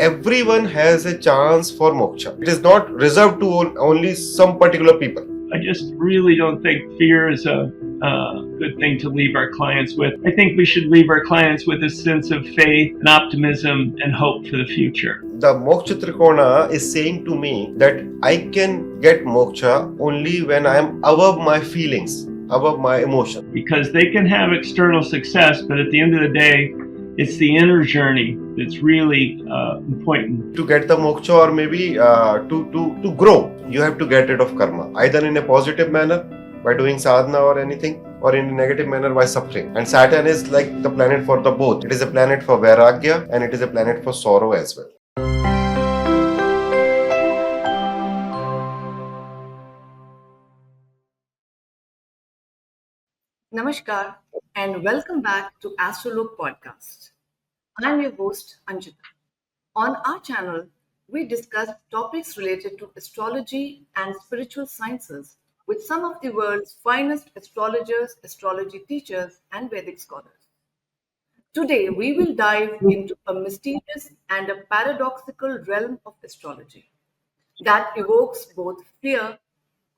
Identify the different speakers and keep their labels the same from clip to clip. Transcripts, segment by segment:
Speaker 1: everyone has a chance for moksha. It is not reserved to only some particular people.
Speaker 2: I just really don't think fear is a good thing to leave our clients with. I think we should leave our clients with a sense of faith and optimism and hope for the future.
Speaker 1: The Moksha Trikona is saying to me that I can get moksha only when I am above my feelings, above my emotion.
Speaker 2: Because they can have external success, but at the end of the day, it's the inner journey that's really important.
Speaker 1: To get the moksha, or maybe to grow, you have to get rid of karma, either in a positive manner by doing sadhana or anything, or in a negative manner by suffering. And Saturn is like the planet for the both. It is a planet for vairagya and it is a planet for sorrow as well.
Speaker 3: Namaskar and welcome back to Astrologer podcast. I'm your host Anjita. On our channel, we discuss topics related to astrology and spiritual sciences with some of the world's finest astrologers, astrology teachers, and Vedic scholars. Today, we will dive into a mysterious and a paradoxical realm of astrology that evokes both fear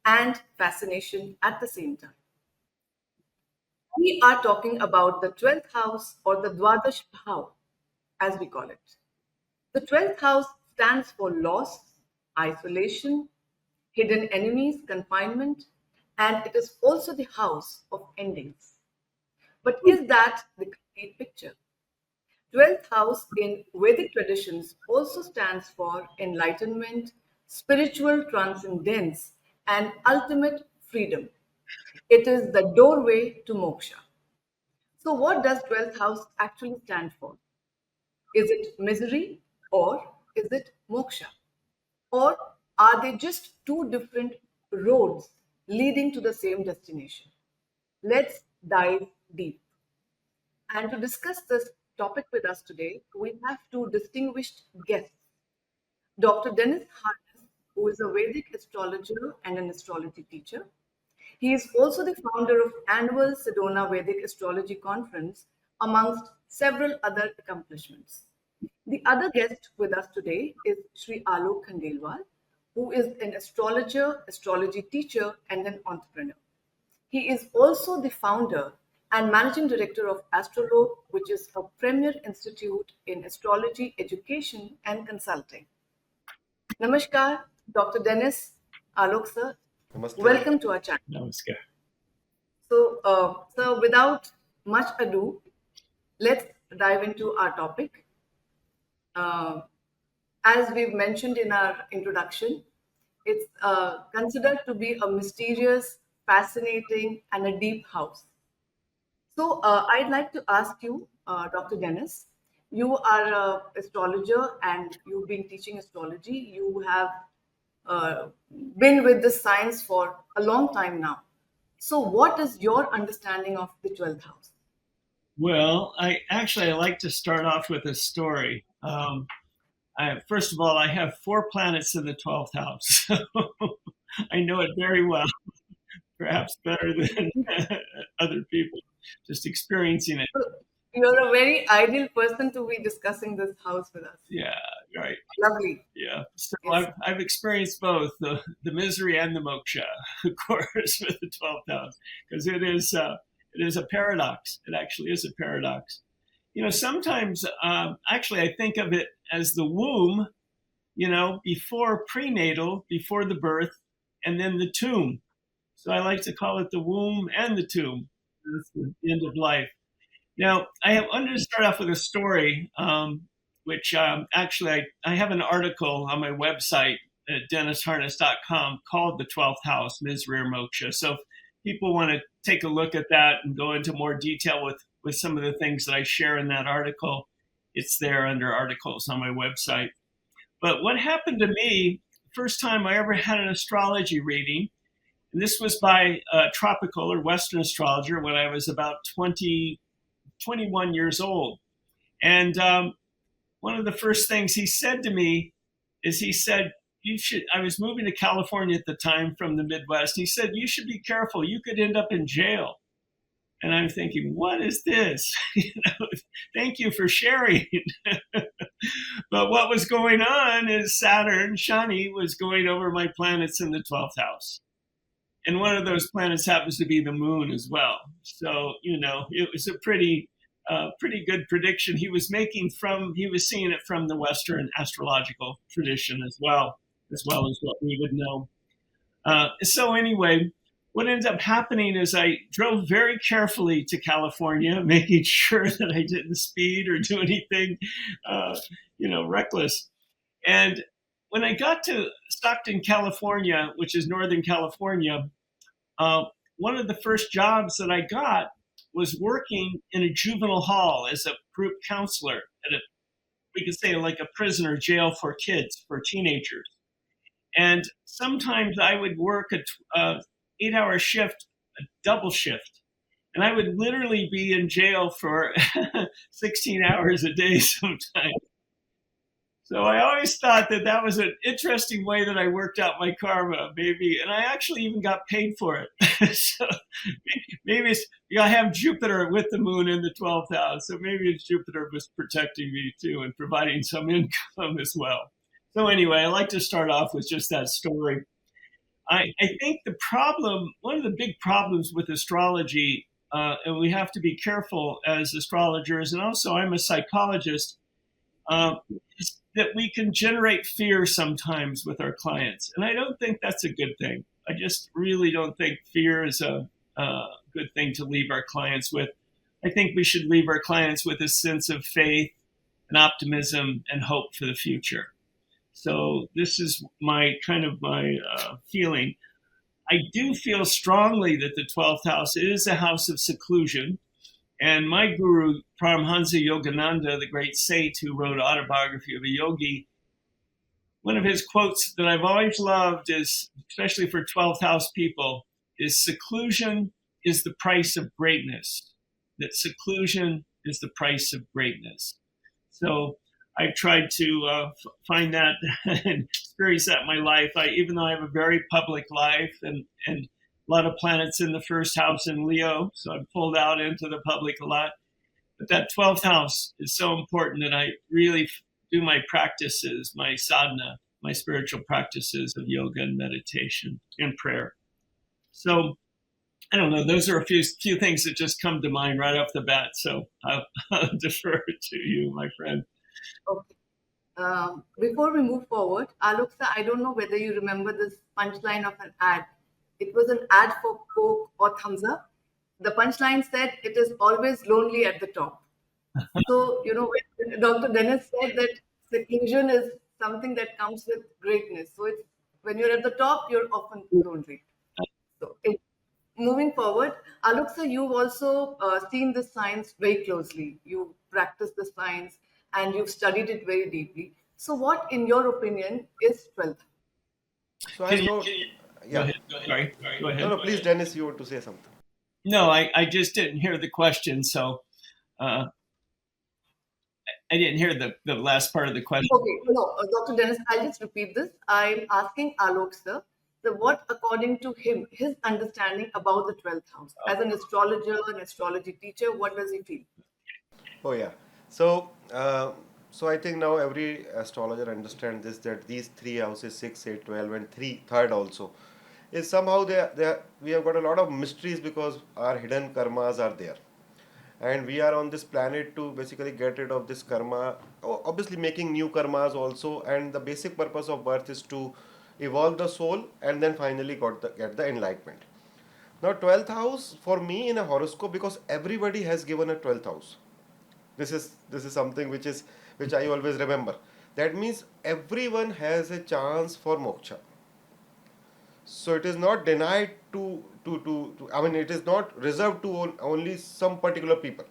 Speaker 3: and fascination at the same time. We are talking about the 12th house or the Dwadash Bhav, as we call it. The 12th house stands for loss, isolation, hidden enemies, confinement, and it is also the house of endings. But is that the complete picture? 12th house in Vedic traditions also stands for enlightenment, spiritual transcendence, and ultimate freedom. It is the doorway to moksha. So, what does 12th house actually stand for? Is it misery or is it moksha? Or are they just two different roads leading to the same destination? Let's dive deep. And to discuss this topic with us today, we have two distinguished guests. Dr. Dennis Harness, who is a Vedic astrologer and an astrology teacher. He is also the founder of annual Sedona Vedic Astrology Conference, amongst several other accomplishments. The other guest with us today is Sri Alok Khandelwal, who is an astrologer, astrology teacher, and an entrepreneur. He is also the founder and managing director of Astrologer, which is a premier institute in astrology education and consulting. Namaskar, Dr. Dennis, Alok sir.
Speaker 1: Namaste.
Speaker 3: Welcome to our channel.
Speaker 2: Namaskar.
Speaker 3: So, without much ado, let's dive into our topic. As we've mentioned in our introduction, it's considered to be a mysterious, fascinating, and a deep house. So, I'd like to ask you, Dr. Dennis, you are an astrologer and you've been teaching astrology. You have uh, been with this science for a long time now. So, what is your understanding of the 12th house?
Speaker 2: Well, I like to start off with a story. First of all, I have 4 planets in the 12th house, so I know it very well, perhaps better than other people, just experiencing it.
Speaker 3: You're a very ideal person to be discussing this house with us.
Speaker 2: Yeah, right.
Speaker 3: Lovely.
Speaker 2: Yeah. So
Speaker 3: Yes.
Speaker 2: I've experienced both the misery and the moksha, of course, with the 12th house, because it is a paradox. It actually is a paradox. You know, sometimes actually I think of it as the womb, you know, before prenatal, before the birth, and then the tomb. So I like to call it the womb and the tomb. That's the end of life. Now, wanted to start off with a story, which actually I have an article on my website at dennisharness.com called The 12th House, Misery or Moksha. So if people want to take a look at that and go into more detail with some of the things that I share in that article, it's there under articles on my website. But what happened to me, first time I ever had an astrology reading, and this was by a tropical or Western astrologer when I was about 21 years old. And one of the first things he said to me is he said, I was moving to California at the time from the Midwest. He said, you should be careful. You could end up in jail. And I'm thinking, what is this? Thank you for sharing. But what was going on is Saturn, Shani, was going over my planets in the 12th house. And one of those planets happens to be the moon as well. So, it was a pretty good prediction he was making he was seeing it from the Western astrological tradition as well as what we would know. So anyway, what ended up happening is I drove very carefully to California, making sure that I didn't speed or do anything, reckless. And when I got to Stockton, California, which is Northern California, one of the first jobs that I got was working in a juvenile hall as a group counselor we could say like a prisoner jail for kids, for teenagers. And sometimes I would work a 8-hour shift, a double shift. And I would literally be in jail for 16 hours a day sometimes. So I always thought that was an interesting way that I worked out my karma, maybe. And I actually even got paid for it. So maybe I have Jupiter with the moon in the 12th house. So maybe Jupiter was protecting me too and providing some income as well. So anyway, I like to start off with just that story. I think one of the big problems with astrology, and we have to be careful as astrologers, and also I'm a psychologist, is that we can generate fear sometimes with our clients. And I don't think that's a good thing. I just really don't think fear is a good thing to leave our clients with. I think we should leave our clients with a sense of faith and optimism and hope for the future. So this is my feeling. I do feel strongly that the 12th house is a house of seclusion. And my guru, Paramhansa Yogananda, the great sage who wrote Autobiography of a Yogi, one of his quotes that I've always loved is, especially for 12th house people, is seclusion is the price of greatness. That seclusion is the price of greatness. So I've tried to find that and experience that in my life. Even though I have a very public life and a lot of planets in the first house in Leo, so I'm pulled out into the public a lot. But that 12th house is so important that I really do my practices, my sadhana, my spiritual practices of yoga and meditation and prayer. So I don't know, those are a few things that just come to mind right off the bat. So I'll defer to you, my friend.
Speaker 3: Okay. Before we move forward, Alok sir, I don't know whether you remember this punchline of an ad. It was an ad for Coke or Thumbs Up. The punchline said, "It is always lonely at the top." So, when Dr. Dennis said that seclusion is something that comes with greatness. So, it's when you're at the top, you're often lonely. So, moving forward, Alok sir, you've also seen the science very closely. You practice the science and you've studied it very deeply. So, what, in your opinion, is 12th?
Speaker 1: So I know.
Speaker 2: Go
Speaker 1: Yeah.
Speaker 2: ahead. Sorry. Go ahead.
Speaker 1: No, please, Dennis, you want to say something.
Speaker 2: No, I just didn't hear the question, so I didn't hear the last part of the question.
Speaker 3: Okay, no, Dr. Dennis, I'll just repeat this. I'm asking Alok sir, what, according to him, his understanding about the 12th house, as an astrologer, an astrology teacher, what does he feel?
Speaker 1: Oh yeah. So so I think now every astrologer understands this, that these three houses, 6, 8, 12, and third also, is somehow we have got a lot of mysteries because our hidden karmas are there. And we are on this planet to basically get rid of this karma, obviously making new karmas also. And the basic purpose of birth is to evolve the soul and then finally get the enlightenment. Now, 12th house for me in a horoscope, because everybody has given a 12th house. This is something which I always remember. That means everyone has a chance for moksha. So it is not denied to I mean, it is not reserved to only some particular people,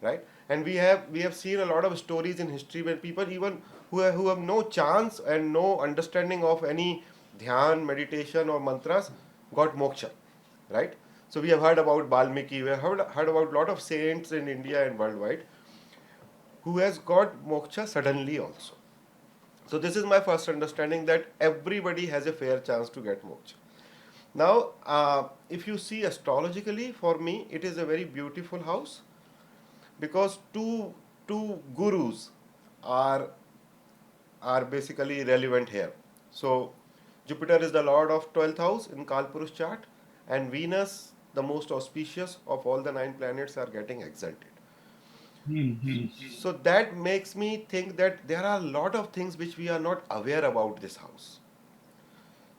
Speaker 1: right? And we have seen a lot of stories in history where people even who have no chance and no understanding of any dhyan, meditation or mantras got moksha, right? So we have heard about Balmiki, we have heard about a lot of saints in India and worldwide who has got moksha suddenly also. So this is my first understanding, that everybody has a fair chance to get moksha. Now, if you see astrologically, for me, it is a very beautiful house because two gurus are are basically relevant here. So Jupiter is the lord of 12th house in Kalpurush chart, and Venus, the most auspicious of all the 9 planets, are getting exalted.
Speaker 2: Mm-hmm.
Speaker 1: So that makes me think that there are a lot of things which we are not aware about this house.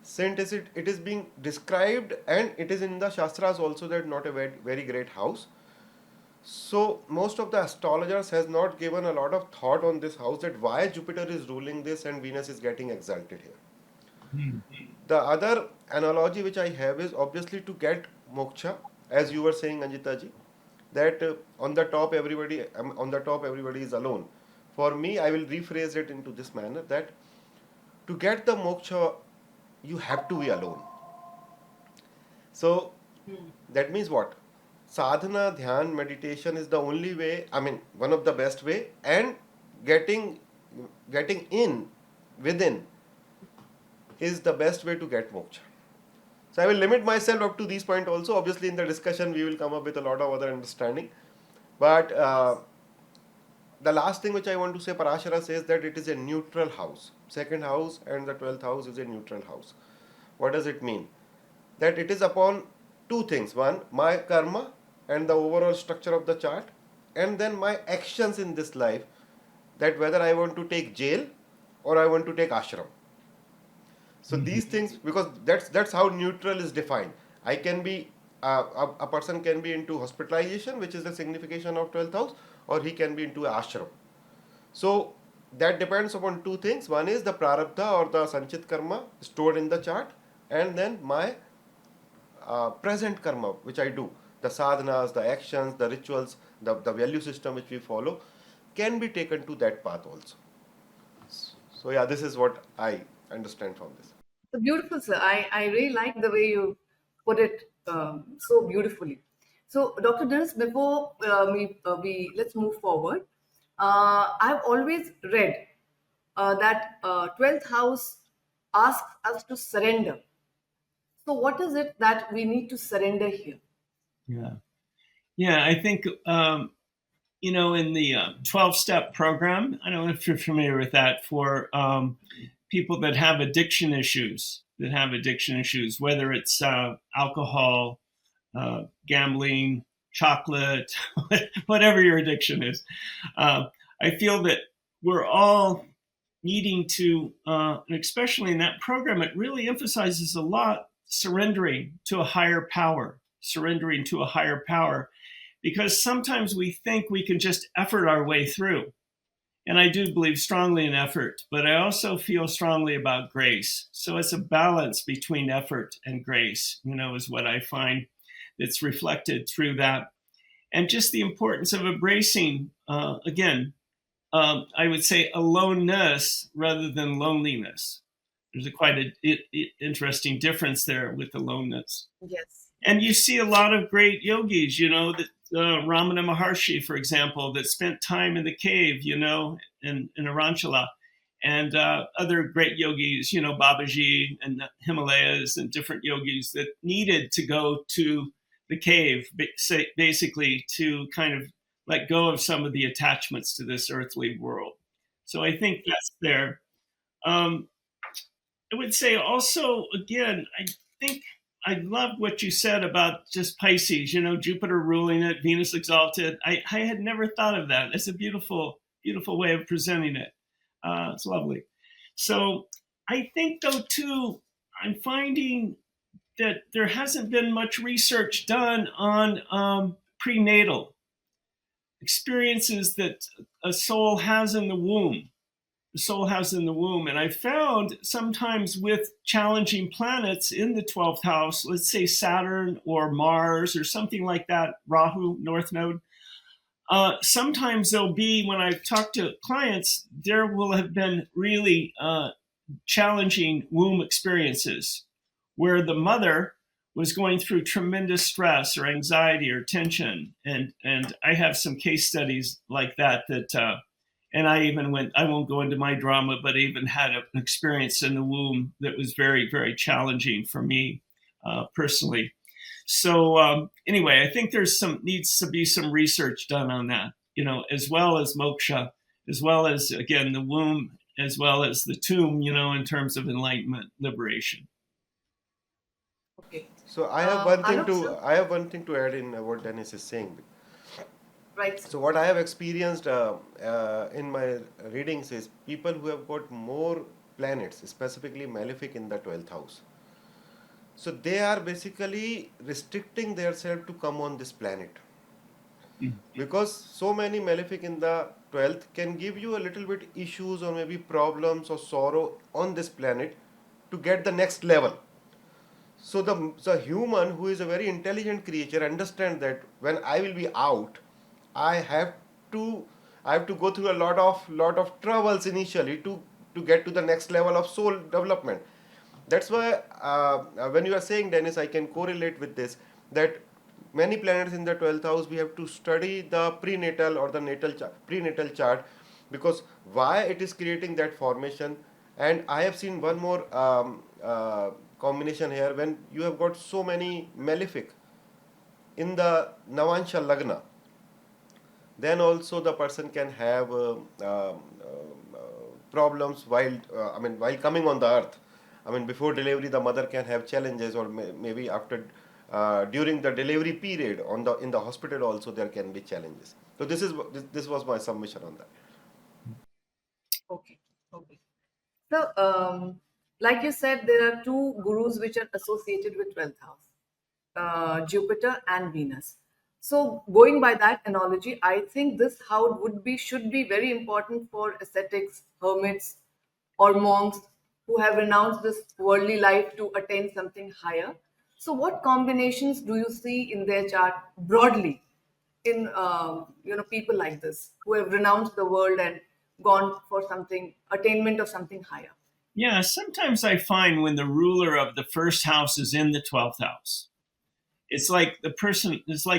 Speaker 1: Since it is being described and it is in the Shastras also that not a very great house. So most of the astrologers has not given a lot of thought on this house, that why Jupiter is ruling this and Venus is getting exalted here.
Speaker 2: Mm-hmm.
Speaker 1: The other analogy which I have is obviously to get moksha, as you were saying, Anjita ji, that on the top everybody is alone. For me, I will rephrase it into this manner, that to get the moksha, you have to be alone. So that means what? Sadhana, dhyan, meditation is the only way, I mean, one of the best way, and getting getting in within is the best way to get moksha. So I will limit myself up to these points also. Obviously, in the discussion, we will come up with a lot of other understanding. But the last thing which I want to say, Parashara says that it is a neutral house. Second house and the 12th house is a neutral house. What does it mean? That it is upon two things. One, my karma and the overall structure of the chart, and then my actions in this life, that whether I want to take jail or I want to take ashram. So these things, because that's how neutral is defined. I can be a person can be into hospitalization, which is the signification of 12th house, or he can be into ashram. So that depends upon two things. One is the prarabdha or the sanchit karma stored in the chart, and then my present karma which I do, the sadhanas, the actions, the rituals, the value system which we follow, can be taken to that path also. So yeah, this is what I understand from this.
Speaker 3: So beautiful, sir. I really like the way you put it so beautifully. So, Dr. Dennis, before we let's move forward. I've always read that 12th house asks us to surrender. So, what is it that we need to surrender here?
Speaker 2: Yeah. Yeah. I think, in the 12-step program, I don't know if you're familiar with that, for people that have addiction issues, whether it's alcohol, gambling, chocolate, whatever your addiction is. I feel that we're all needing to, and especially in that program, it really emphasizes a lot surrendering to a higher power, because sometimes we think we can just effort our way through. And I do believe strongly in effort, but I also feel strongly about grace. So it's a balance between effort and grace, is what I find that's reflected through that. And just the importance of embracing, I would say aloneness rather than loneliness. There's quite an interesting difference there with aloneness.
Speaker 3: Yes.
Speaker 2: And you see a lot of great yogis, that Ramana Maharshi, for example, that spent time in the cave, in Arunachala, and other great yogis, Babaji and the Himalayas, and different yogis that needed to go to the cave, basically to kind of let go of some of the attachments to this earthly world. So I think that's there. I would say also, again, I think I love what you said about just Pisces, Jupiter ruling it, Venus exalted. I had never thought of that. It's a beautiful, beautiful way of presenting it. It's lovely. So I think, though, too, I'm finding that there hasn't been much research done on prenatal experiences that a soul has in the womb. And I found sometimes with challenging planets in the 12th house, let's say Saturn or Mars or something like that, Rahu, North Node, sometimes there'll be, when I've talked to clients, there will have been really challenging womb experiences where the mother was going through tremendous stress or anxiety or tension. And I have some case studies like that, and I won't go into my drama, but I even had an experience in the womb that was very, very challenging for me personally. So anyway, I think needs to be some research done on that, as well as moksha, as well as, again, the womb as well as the tomb, in terms of enlightenment, liberation.
Speaker 3: Okay.
Speaker 1: So
Speaker 3: Alok, sir,
Speaker 1: I have one thing to add in what Dennis is saying.
Speaker 3: right, sir.
Speaker 1: So what I have experienced in my readings is people who have got more planets, specifically malefic in the 12th house. So they are basically restricting themselves to come on this planet
Speaker 2: Mm.
Speaker 1: because so many malefic in the 12th can give you a little bit issues or maybe problems or sorrow on this planet to get the next level. So the human who is a very intelligent creature understand that when I will be out, I have to I have to go through a lot of troubles initially to get to the next level of soul development. That's why when you are saying, Dennis, I can correlate with this that many planets in the 12th house we have to study the prenatal or the prenatal chart because why it is creating that formation. And I have seen one more combination here when you have got so many malefic in the Navansha Lagna, then also the person can have problems while coming on the earth. I mean, before delivery, the mother can have challenges, or maybe after, during the delivery period, in the hospital also there can be challenges. So this was my submission on that.
Speaker 3: Okay. Okay. So, like you said, there are two gurus which are associated with 12th house, Jupiter and Venus. So, going by that analogy, I think this house should be very important for ascetics, hermits, or monks who have renounced this worldly life to attain something higher. So, what combinations do you see in their chart broadly in people like this who have renounced the world and gone for something attainment of something higher?
Speaker 2: Yeah, sometimes I find when the ruler of the first house is in the 12th house, it's like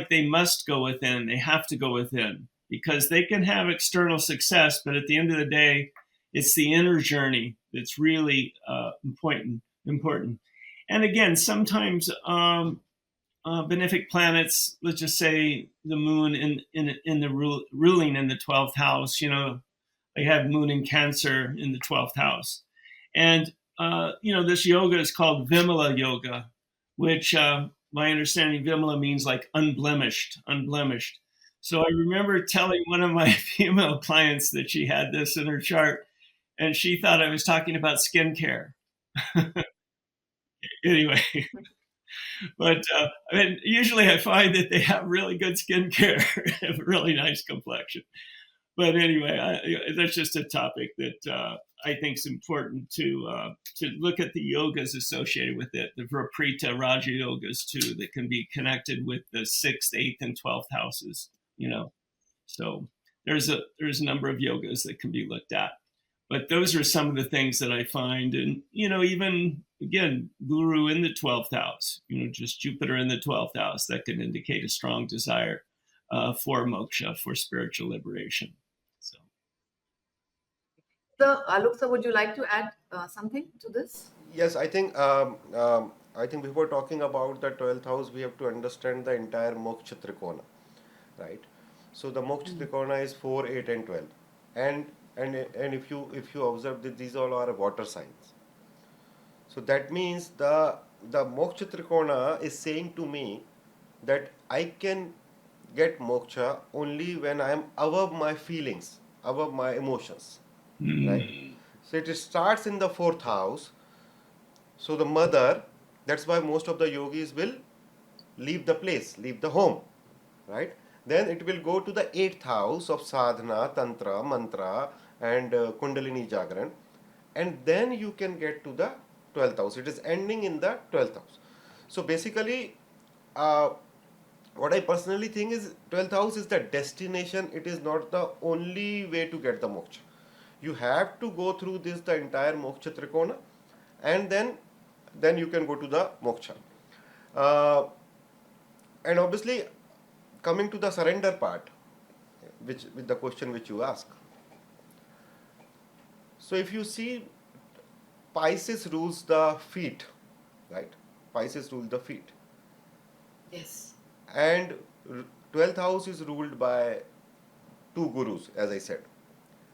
Speaker 2: they must go within, they have to go within because they can have external success, but at the end of the day, it's the inner journey that's really important. And again, sometimes benefic planets, let's just say the moon in the ruling in the 12th house, they have moon in Cancer in the 12th house. And, this yoga is called Vimala yoga, which my understanding, Vimala means like unblemished, unblemished. So I remember telling one of my female clients that she had this in her chart, and she thought I was talking about skincare. Anyway, but usually I find that they have really good skincare, have a really nice complexion. But anyway, that's just a topic that I think is important to look at the yogas associated with it, the Viprita Raja yogas too, that can be connected with the 6th, 8th, and 12th houses. So there's a number of yogas that can be looked at. But those are some of the things that I find, and even again, Guru in the 12th house, just Jupiter in the 12th house, that can indicate a strong desire for moksha, for spiritual liberation. So,
Speaker 3: So, Alok sir, would you like to add something to this?
Speaker 1: Yes, I think before talking about the 12th house, we have to understand the entire Moksha Trikona, right? So the Moksha Trikona is 4, 8, and 12, and and if you observe that these all are water signs, so that means the Moksha Trikona is saying to me that I can get moksha only when I am above my feelings, above my emotions, right? So it starts in the fourth house. So the mother, that's why most of the yogis will leave the place, leave the home, right? Then it will go to the eighth house of sadhana, tantra, mantra, and kundalini jagran, and then you can get to the 12th house. It is ending in the 12th house. So basically, uh, what I personally think is 12th house is the destination. It is not the only way to get the moksha. You have to go through this the entire moksha trikona, and then you can go to the moksha. Uh, and obviously, coming to the surrender part, which with the question which you ask. So if you see, Pisces rules the feet, right? Pisces rules the feet,
Speaker 3: Yes.
Speaker 1: and 12th house is ruled by two gurus, as I said.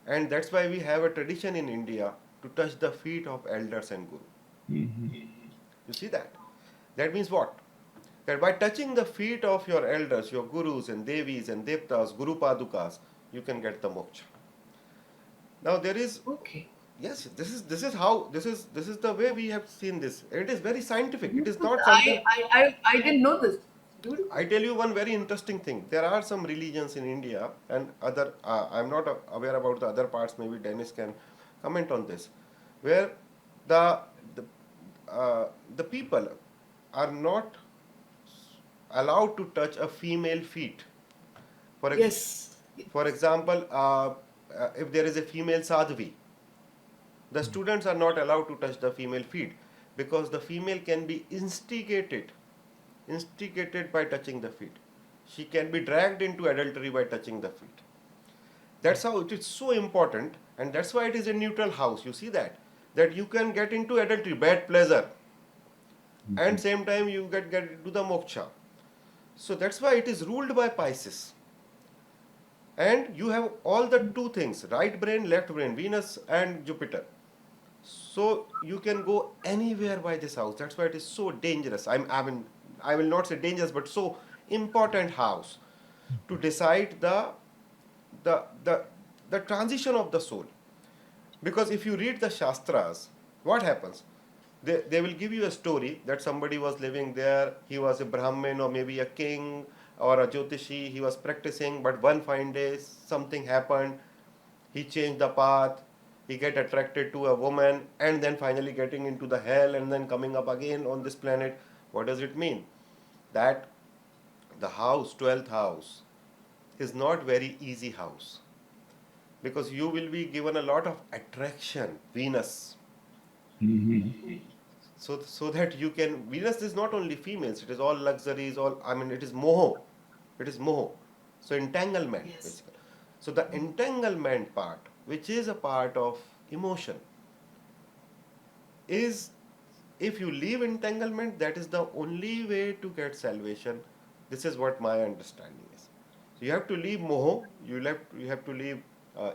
Speaker 1: And that's why we have a tradition in India to touch the feet of elders and guru.
Speaker 2: Mhm.
Speaker 1: You see that? That means what? That by touching the feet of your elders, your gurus and devis and devtas, guru padukas, you can get the moksha. Now there is,
Speaker 3: Okay.
Speaker 1: yes, this is how this is the way we have seen this. It is very scientific. It is
Speaker 3: Beautiful.
Speaker 1: not
Speaker 3: I,
Speaker 1: something.
Speaker 3: I, I, I didn't know this. Beautiful.
Speaker 1: I tell you one very interesting thing. There are some religions in India and other. I'm not aware about the other parts. Maybe Dennis can comment on this, where the the, uh, the people are not allowed to touch a female feet. For
Speaker 3: Yes.
Speaker 1: for example, if there is a female sadhvi, the students are not allowed to touch the female feet because the female can be instigated by touching the feet. She can be dragged into adultery by touching the feet. That's how it is so important, and that's why it is a neutral house. You see that you can get into adultery, bad pleasure, and same time you get into the moksha. So that's why it is ruled by Pisces. And you have all the two things, right brain, left brain, Venus and Jupiter. So you can go anywhere by this house. That's why it is so dangerous. I will not say dangerous, but so important house to decide the the the transition of the soul. Because if you read the Shastras, what happens? They will give you a story that somebody was living there, he was a Brahmin or maybe a king or a Jyotishi, he was practicing, but one fine day something happened, he changed the path, he get attracted to a woman and then finally getting into the hell and then coming up again on this planet. What does it mean? That the house, 12th house, is not very easy house because you will be given a lot of attraction, Venus.
Speaker 2: Mhm.
Speaker 1: So that you can, Venus is not only females, it is all luxuries, all, I mean, it is moho, so entanglement
Speaker 3: Yes.
Speaker 1: basically. So the entanglement part, which is a part of emotion, is, if you leave entanglement, that is the only way to get salvation. This is what my understanding is. So you have to leave moho, you have to leave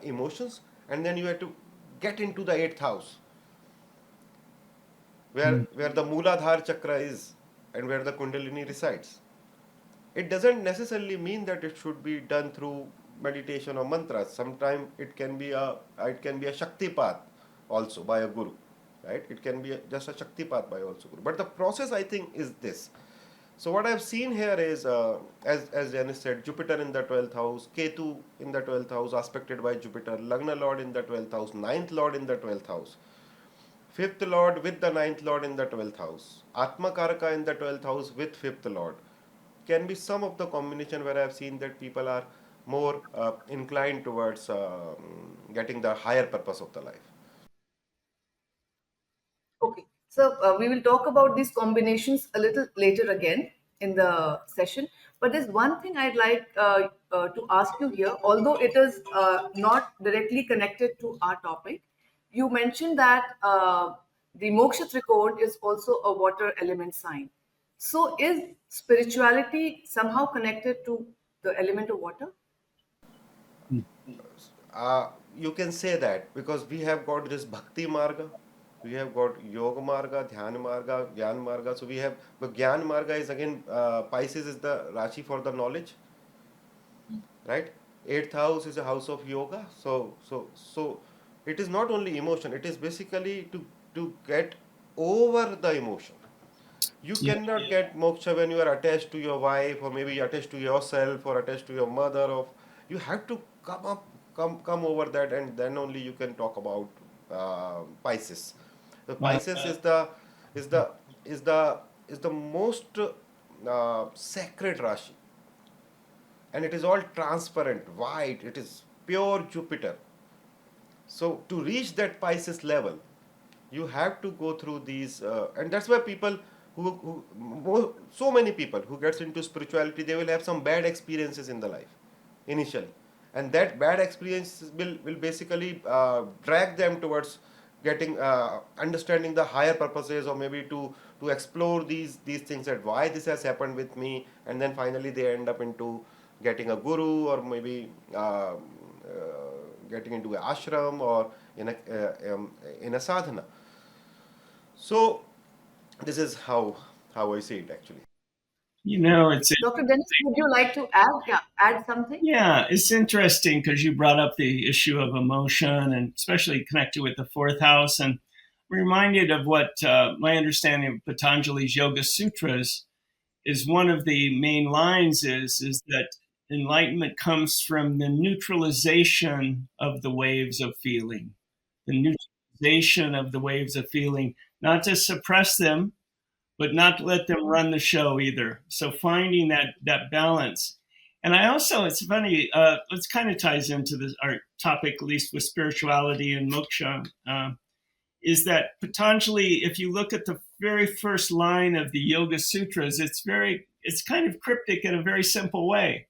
Speaker 1: emotions, and then you have to get into the eighth house, where the Mooladhar chakra is and where the Kundalini resides. It doesn't necessarily mean that it should be done through meditation or mantras. Sometimes it can be a Shakti path also by a guru, right? It can be just a Shakti path by also guru. But the process, I think, is this. So what I've seen here is, as Janice said, Jupiter in the 12th house, Ketu in the 12th house, aspected by Jupiter, Lagna Lord in the 12th house, ninth Lord in the 12th house, fifth Lord with the ninth Lord in the 12th house, Atma Karaka in the 12th house with fifth Lord. Can be some of the combination where I've seen that people are more inclined towards getting the higher purpose of the life.
Speaker 3: Okay. So we will talk about these combinations a little later again in the session. But there's one thing I'd like to ask you here, although it is not directly connected to our topic. You mentioned that the Moksha Trikod is also a water element sign. So is spirituality somehow connected to the element of water?
Speaker 1: You can say that because we have got this bhakti marga, we have got yoga marga, dhyan marga, gyan marga. So we have, but gyan marga is again, Pisces is the rashi for the knowledge, right? Eighth house is a house of yoga. So it is not only emotion, it is basically to get over the emotion. You
Speaker 2: Yeah.
Speaker 1: cannot get moksha when you are attached to your wife or maybe attached to yourself or attached to your mother. Of, you have to come over that, and then only you can talk about Pisces. The
Speaker 2: Wow.
Speaker 1: Pisces is the is the is the most sacred rashi, and it is all transparent, white. It is pure Jupiter. So to reach that Pisces level, you have to go through these, and that's why people so many people who gets into spirituality, they will have some bad experiences in the life initially, and that bad experience will basically drag them towards getting understanding the higher purposes, or maybe to explore these things, that why this has happened with me, and then finally they end up into getting a guru, or maybe getting into an ashram or in a sadhana. So this is how I see it actually.
Speaker 2: It's
Speaker 3: Dr. Dennis, would you like to add, yeah, add something?
Speaker 2: yeah, it's interesting because you brought up the issue of emotion and especially connected with the fourth house. And I'm reminded of what my understanding of Patanjali's Yoga Sutras is. One of the main lines is that enlightenment comes from the neutralization of the waves of feeling, the neutralization of the waves of feeling, not to suppress them, but not to let them run the show either. So finding that balance. And I also, it's funny, it kind of ties into our topic, at least with spirituality and moksha, is that Patanjali, if you look at the very first line of the Yoga Sutras, it's kind of cryptic in a very simple way,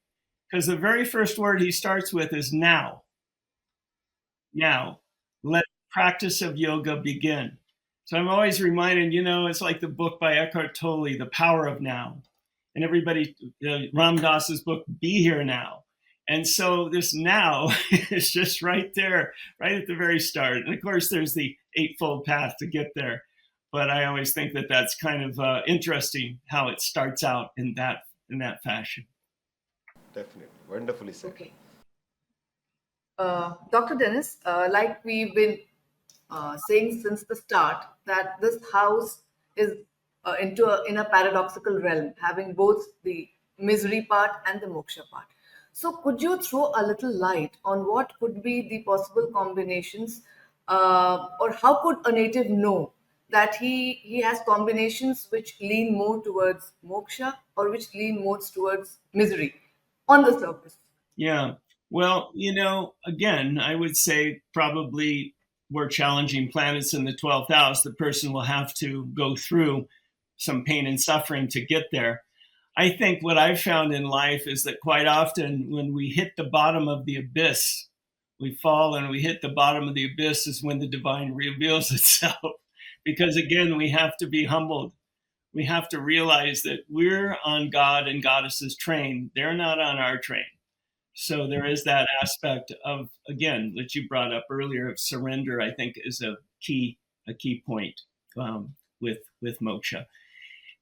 Speaker 2: because the very first word he starts with is now. Now, let practice of yoga begin. So I'm always reminded, it's like the book by Eckhart Tolle, The Power of Now. And everybody, Ram Dass's book, Be Here Now. And so this now is just right there, right at the very start. And of course, there's the eightfold path to get there. But I always think that that's kind of interesting how it starts out in that fashion.
Speaker 1: Definitely, wonderfully said.
Speaker 3: Okay. Dr. Dennis, like we've been saying since the start, that this house is in a paradoxical realm, having both the misery part and the moksha part. So, could you throw a little light on what could be the possible combinations, or how could a native know that he has combinations which lean more towards moksha or which lean more towards misery on the surface?
Speaker 2: Yeah. Well, again, I would say probably more challenging planets in the 12th house, the person will have to go through some pain and suffering to get there. I think what I've found in life is that quite often when we hit the bottom of the abyss, we fall and we hit the bottom of the abyss is when the divine reveals itself. Because again, we have to be humbled. We have to realize that we're on God and Goddess's train. They're not on our train. So there is that aspect of, again, that you brought up earlier of surrender, I think is a key point with moksha.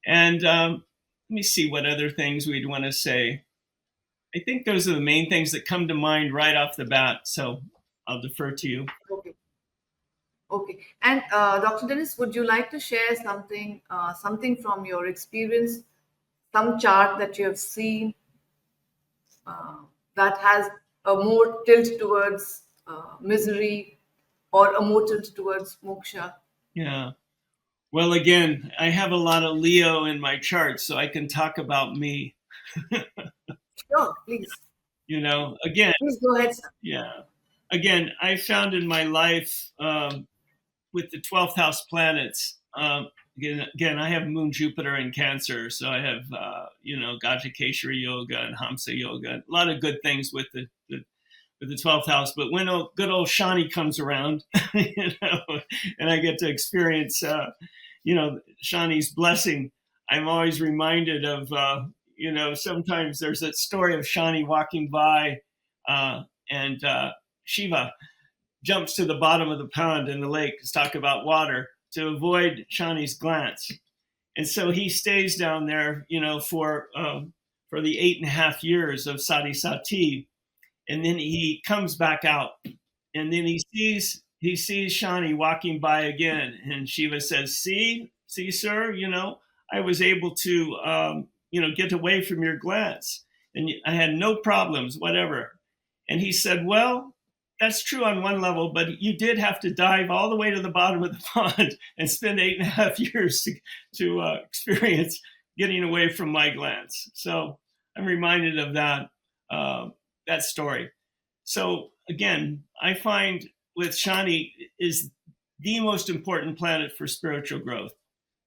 Speaker 2: And let me see what other things we'd want to say. I think those are the main things that come to mind right off the bat. So I'll defer to you.
Speaker 3: Okay. Okay. And Dr. Dennis, would you like to share something from your experience, some chart that you have seen uh, that has a more tilt towards misery or a more tilt towards moksha?
Speaker 2: Yeah. Well, again, I have a lot of Leo in my chart, so I can talk about me.
Speaker 3: Sure, please.
Speaker 2: Again,
Speaker 3: Please go ahead, sir.
Speaker 2: yeah. Again, I found in my life with the 12th house planets, again, I have Moon Jupiter in Cancer, so I have, Gajikeshari Yoga and Hamsa Yoga, a lot of good things with the 12th house. But when good old Shani comes around, and I get to experience, Shani's blessing, I'm always reminded of, sometimes there's that story of Shani walking by and Shiva jumps to the bottom of the pond in the lake to talk about water to avoid Shani's glance. And so he stays down there, for the 8.5 years of Sati Sati. And then he comes back out, and then he sees Shani walking by again, and Shiva says, see, sir, I was able to, get away from your glance, and I had no problems, whatever. And he said, well, that's true on one level, but you did have to dive all the way to the bottom of the pond and spend 8.5 years to experience getting away from my glance. So I'm reminded of that story. So again, I find with Shani is the most important planet for spiritual growth.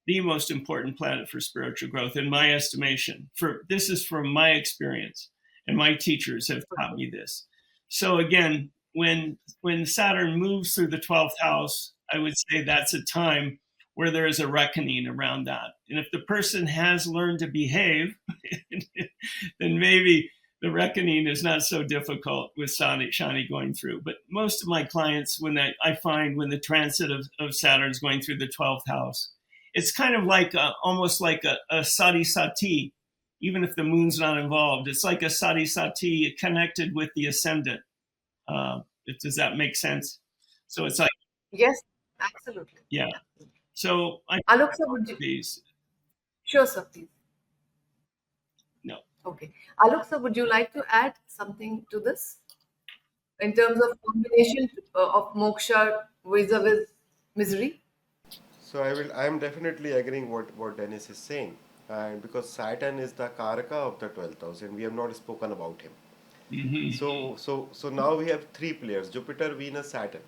Speaker 2: The most important planet for spiritual growth, in my estimation. This is from my experience, and my teachers have taught me this. So again, when Saturn moves through the 12th house, I would say that's a time where there is a reckoning around that. And if the person has learned to behave, then maybe the reckoning is not so difficult with Shani going through. But most of my clients, I find when the transit of Saturn's going through the 12th house, it's kind of like almost like a sati sati, even if the moon's not involved. It's like a sati sati connected with the ascendant. Does that make sense? So it's like,
Speaker 3: Yes, absolutely.
Speaker 2: yeah. So I
Speaker 3: Alok sir, would you?
Speaker 2: these
Speaker 3: Sure, sir, please.
Speaker 2: no.
Speaker 3: Okay. Alok sir, would you like to add something to this in terms of combination of moksha vis-a-vis misery?
Speaker 1: So I am definitely agreeing what Dennis is saying, and because Saturn is the Karaka of the 12th house, and we have not spoken about him.
Speaker 2: Mm-hmm.
Speaker 1: So now we have three players: Jupiter, Venus, Saturn,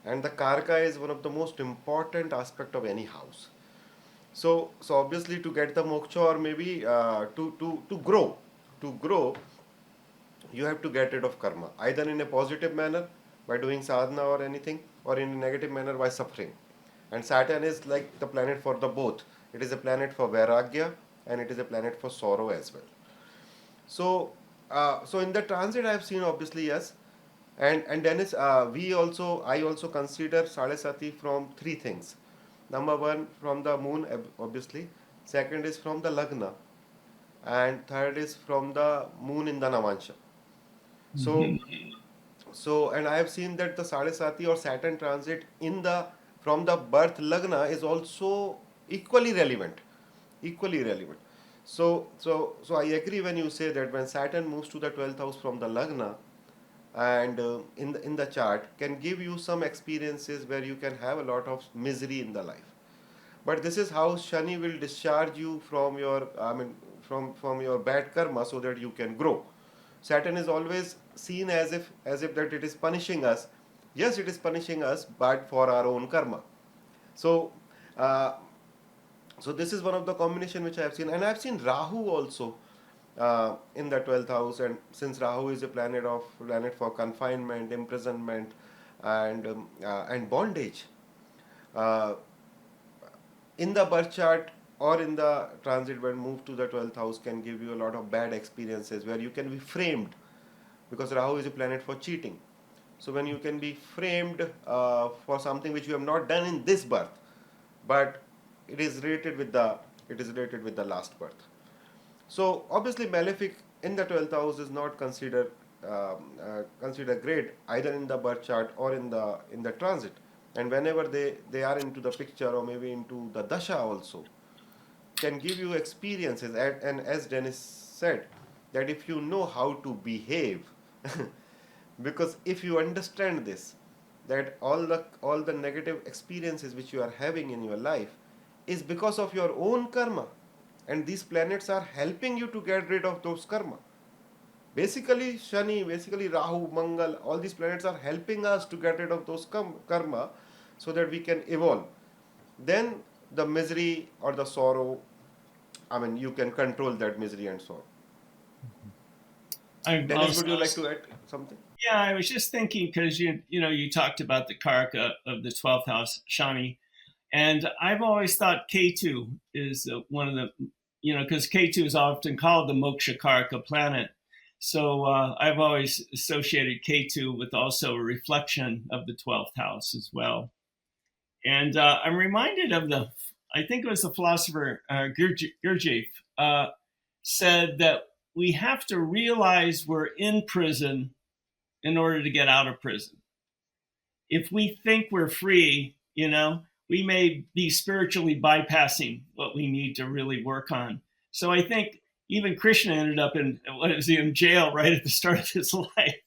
Speaker 1: and the Karaka is one of the most important aspect of any house. So obviously to get the moksha, or maybe to grow, you have to get rid of karma, either in a positive manner by doing sadhana or anything, or in a negative manner by suffering. And Saturn is like the planet for the both. It is a planet for vairagya, and it is a planet for sorrow as well. So in the transit I have seen, obviously, yes. And Dennis, I also consider Sadesati from three things. Number one, from the moon, obviously. Second is from the lagna, and third is from the moon in the navansha. So
Speaker 2: Mm-hmm.
Speaker 1: and I have seen that the Sadesati or Saturn transit in the from the birth lagna is also equally relevant, equally relevant. So I agree when you say that when Saturn moves to the 12th house from the lagna, and in the chart, can give you some experiences where you can have a lot of misery in the life. But this is how Shani will discharge you from your, from your bad karma, so that you can grow. Saturn is always seen as if that it is punishing us. Yes, it is punishing us, but for our own karma. So uh, so this is one of the combination which I have seen, and I have seen Rahu also in the 12th house. And since Rahu is a planet for confinement, imprisonment, and bondage, uh, in the birth chart or in the transit when move to the 12th house, can give you a lot of bad experiences where you can be framed, because Rahu is a planet for cheating. So when you can be framed for something which you have not done in this birth, but it is related with the last birth. So obviously malefic in the 12th house is not considered great either in the birth chart or in the transit. And whenever they are into the picture, or maybe into the dasha also, can give you experiences. And as Dennis said, that if you know how to behave, because if you understand this, that all the negative experiences which you are having in your life is because of your own karma, and these planets are helping you to get rid of those karma. Basically Shani, basically Rahu, Mangal, all these planets are helping us to get rid of those karma, so that we can evolve. Then the misery or the sorrow, you can control that misery and sorrow.
Speaker 2: I've
Speaker 1: Dennis,
Speaker 2: also
Speaker 1: would you like to add something?
Speaker 2: Yeah, I was just thinking because you talked about the karaka of the 12th house, Shani, and I've always thought K2 is one of the because K2 is often called the Moksha Karaka planet. So I've always associated K2 with also a reflection of the 12th house as well. And I'm reminded of I think it was the philosopher Gurdjieff said that we have to realize we're in prison in order to get out of prison. If we think we're free, we may be spiritually bypassing what we need to really work on. So I think even Krishna ended up in jail right at the start of his life.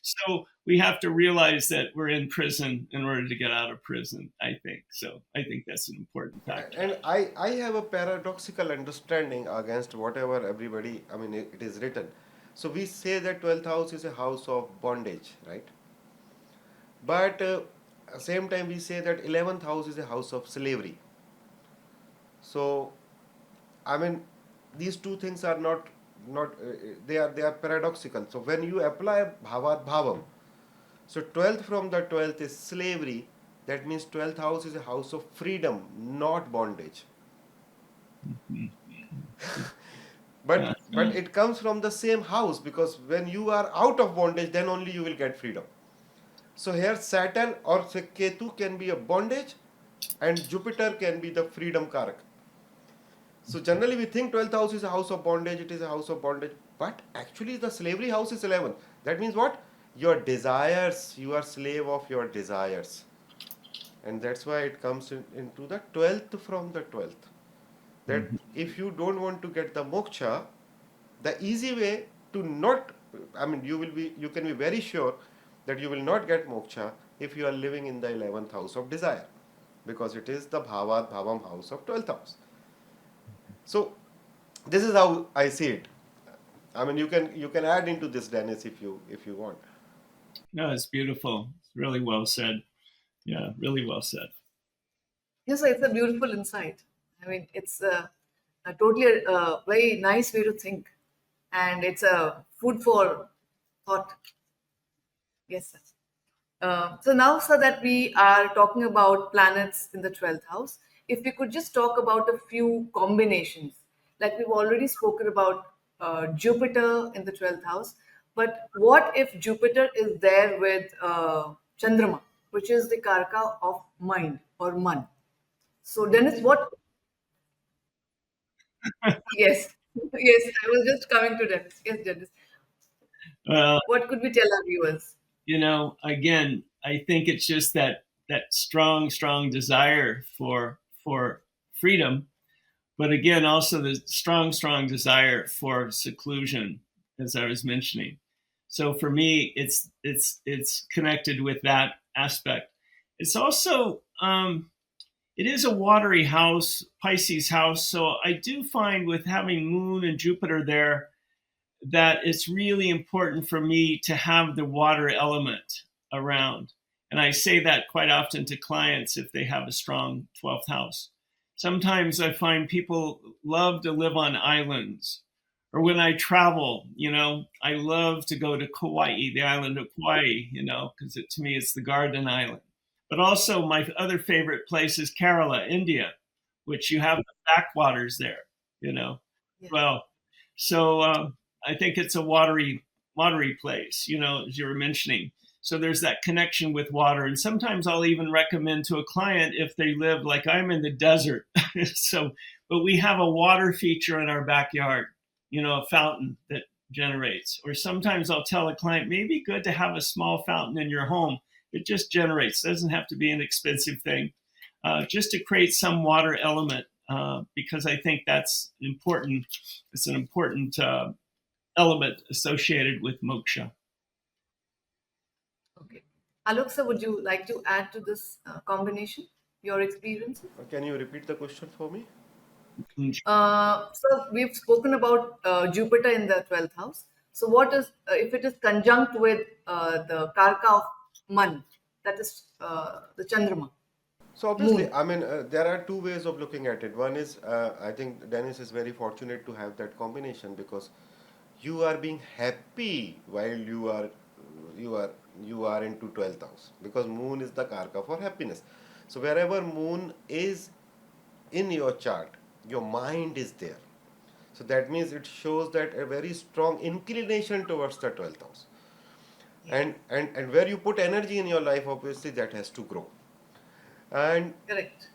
Speaker 2: So we have to realize that we're in prison in order to get out of prison. I think so. I think that's an important factor.
Speaker 1: And I have a paradoxical understanding against whatever everybody, it is written. So we say that 12th house is a house of bondage, right? But same time we say that 11th house is a house of slavery. So I mean, these two things are not they are paradoxical. So when you apply bhavat bhavam, so 12th from the 12th is slavery. That means 12th house is a house of freedom, not bondage. But it comes from the same house, because when you are out of bondage, then only you will get freedom. So here Saturn or say Ketu can be a bondage, and Jupiter can be the freedom karak. So generally we think 12th house is a house of bondage, it is a house of bondage. But actually the slavery house is 11. That means what? Your desires, you are slave of your desires. And that's why it comes into the 12th from the 12th. That if you don't want to get the moksha, the easy way to not, I mean, you can be very sure that you will not get moksha if you are living in the 11th house of desire, because it is the bhavat bhavam house of 12th house. So this is how I see it. I mean, you can add into this, Dennis, if you want.
Speaker 2: No, it's beautiful. It's really well said. Yeah, really well said.
Speaker 3: Yes, sir, it's a beautiful insight. I mean, it's a totally very nice way to think, and it's a food for thought. Yes, sir. So now, sir, that we are talking about planets in the 12th house, if we could just talk about a few combinations. Like we've already spoken about Jupiter in the 12th house, but what if Jupiter is there with Chandrama, which is the karaka of mind or man? So, Dennis, what? Yes, yes, I was just coming to Dennis. Yes, Dennis.
Speaker 2: Well,
Speaker 3: What could we tell our viewers?
Speaker 2: again, I think it's just that strong desire for freedom, but again, also the strong desire for seclusion, as I was mentioning. So for me, it's connected with that aspect. It's also it is a watery house, Pisces house. So I do find with having Moon and Jupiter there that it's really important for me to have the water element around. And I say that quite often to clients if they have a strong 12th house. Sometimes I find people love to live on islands. Or when I travel, I love to go to Kauai, the island of Kauai, because to me it's the garden island. But also, my other favorite place is Kerala, India, which you have the backwaters there, you know.
Speaker 3: Yeah,
Speaker 2: Well, so I think it's a watery place, as you were mentioning. So there's that connection with water. And sometimes I'll even recommend to a client if they live like I'm in the desert. So, but we have a water feature in our backyard, a fountain that generates. Or sometimes I'll tell a client, maybe good to have a small fountain in your home. It just generates, doesn't have to be an expensive thing, just to create some water element, because I think that's important. It's an important element associated with moksha.
Speaker 3: okay. Alok, sir, would you like to add to this combination, your experiences?
Speaker 1: Can you repeat the question for me?
Speaker 3: So we've spoken about Jupiter in the 12th house. So what is if it is conjunct with the Karka of Man, that is the Chandrama,
Speaker 1: So obviously,
Speaker 3: Moon?
Speaker 1: I mean, there are two ways of looking at it. One is, I think Dennis is very fortunate to have that combination, because you are being happy while you are you are into 12th house, because Moon is the karka for happiness. So wherever Moon is in your chart, your mind is there. So that means it shows that a very strong inclination towards the 12th house.
Speaker 3: Yeah,
Speaker 1: And where you put energy in your life, obviously that has to grow. And
Speaker 3: correct.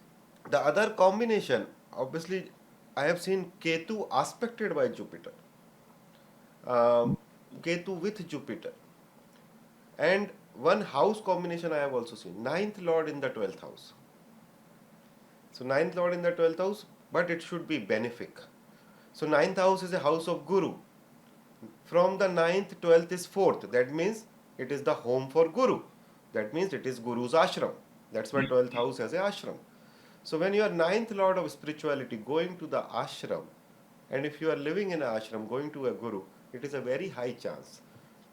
Speaker 1: the other combination, obviously, I have seen Ketu aspected by Jupiter, um, Ketu with Jupiter, and one house combination I have also seen, ninth lord in the 12th house. So ninth lord in the 12th house, but it should be benefic. So ninth house is a house of Guru. From the ninth, 12th is fourth. That means it is the home for Guru. That means it is Guru's ashram. That's why 12th house has a ashram. So when you are ninth lord of spirituality going to the ashram, and if you are living in an ashram going to a guru, it is a very high chance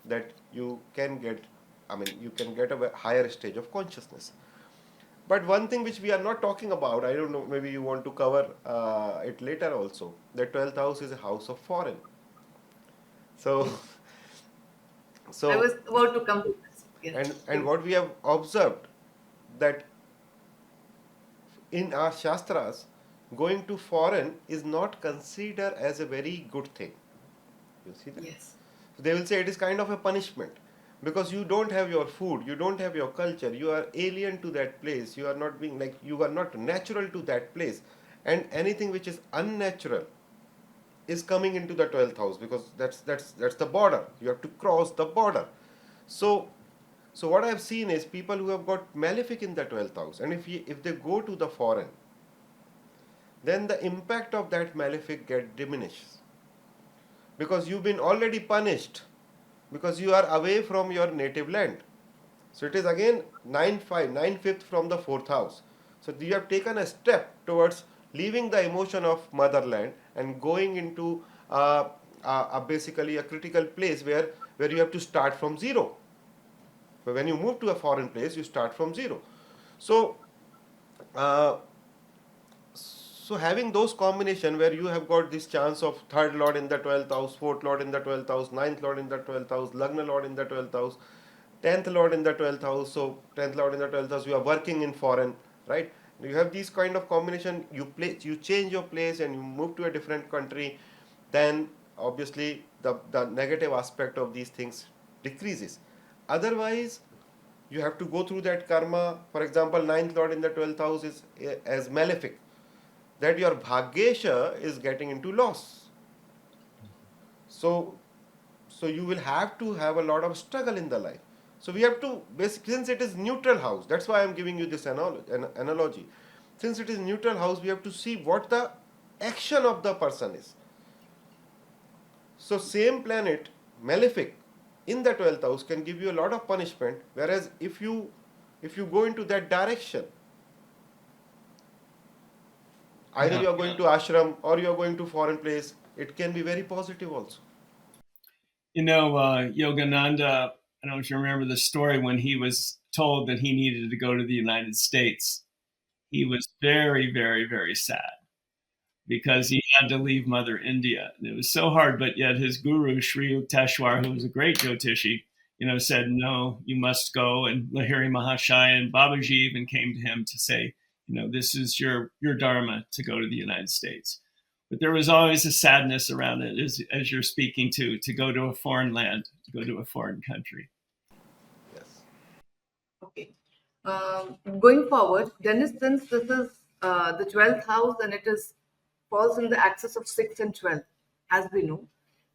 Speaker 1: that you can get, I mean, you can get a higher stage of consciousness. But one thing which we are not talking about, I don't know, maybe you want to cover it later also. The 12th house is a house of foreign. So,
Speaker 3: I
Speaker 1: so
Speaker 3: was about to come to this. Yes,
Speaker 1: and
Speaker 3: please.
Speaker 1: what we have observed, that in our shastras, going to foreign is not considered as a very good thing. You see that?
Speaker 3: Yes.
Speaker 1: So they will say it is kind of a punishment because you don't have your food, you don't have your culture, you are alien to that place, you are not being like, you are not natural to that place, and anything which is unnatural is coming into the 12th house because that's the border. You have to cross the border. So so what I have seen is people who have got malefic in the 12th house, and if they go to the foreign, then the impact of that malefic get diminishes because you've been already punished because you are away from your native land. So it is again 9-5, 9/5 from the 4th house. So you have taken a step towards leaving the emotion of motherland and going into basically a critical place where you have to start from zero. But when you move to a foreign place, you start from zero. So uh, so having those combination where you have got this chance of third lord in the 12th house, fourth lord in the 12th house, ninth lord in the 12th house, lagna lord in the 12th house, 10th lord in the 12th house. So 10th lord in the 12th house, you are working in foreign, right? You have these kind of combination. You change your place and you move to a different country, then obviously the negative aspect of these things decreases. Otherwise, you have to go through that karma. For example, ninth lord in the 12th house is as malefic, that your bhagesha is getting into loss. So so you will have to have a lot of struggle in the life. So we have to basically, since it is neutral house, that's why I'm giving you this analogy. Since it is neutral house, we have to see what the action of the person is. So same planet malefic in the 12th house can give you a lot of punishment, whereas if you go into that direction, either
Speaker 2: Yeah.
Speaker 1: you are going to ashram or you are going to foreign place, it can be very positive also.
Speaker 2: Yogananda, I don't know if you remember the story when he was told that he needed to go to the United States. He was very, very, very sad because he had to leave Mother India. And it was so hard, but yet his guru, Sri Yukteswar, who was a great Jyotishi, said, no, you must go. And Lahiri Mahashaya and Babaji even came to him to say, this is your dharma to go to the United States. But there was always a sadness around it, as you're speaking to go to a foreign land, to go to a foreign country.
Speaker 1: Yes.
Speaker 3: Okay. Going forward, Dennis, since this is the 12th house and it is falls in the axis of 6 and 12, as we know.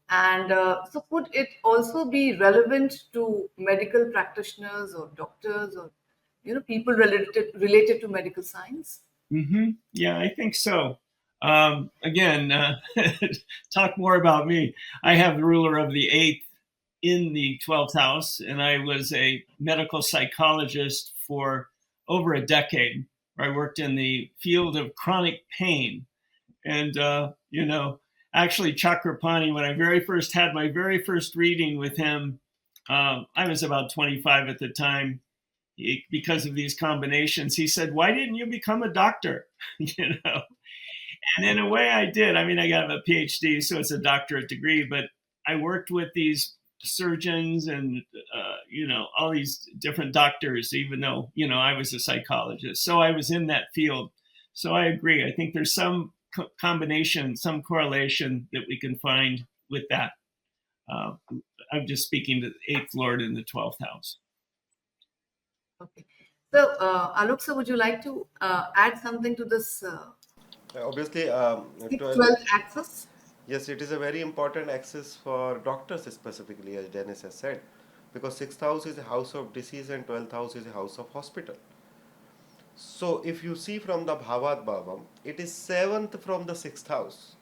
Speaker 3: And so, could it also be relevant to medical practitioners or doctors or people related to medical science?
Speaker 2: Yeah, I think so. Again, talk more about me. I have the ruler of the eighth in the 12th house, and I was a medical psychologist for over a decade. I worked in the field of chronic pain. And, actually, Chakrapani, when I very first had my very first reading with him, I was about 25 at the time. Because of these combinations, he said, "Why didn't you become a doctor?" you know, and in a way, I did. I mean, I got a PhD, so it's a doctorate degree, but I worked with these surgeons and all these different doctors, even though I was a psychologist, so I was in that field. So I agree. I think there's some combination, some correlation that we can find with that. Uh, I'm just speaking to the eighth lord in the 12th house.
Speaker 3: Okay. So, Alok, sir, would you like to add something to this
Speaker 1: Obviously,
Speaker 3: 12th axis?
Speaker 1: yes, it is a very important axis for doctors specifically, as Dennis has said, because 6th house is a house of disease and 12th house is a house of hospital. So if you see from the Bhavat Bhavam, it is 7th from the 6th house.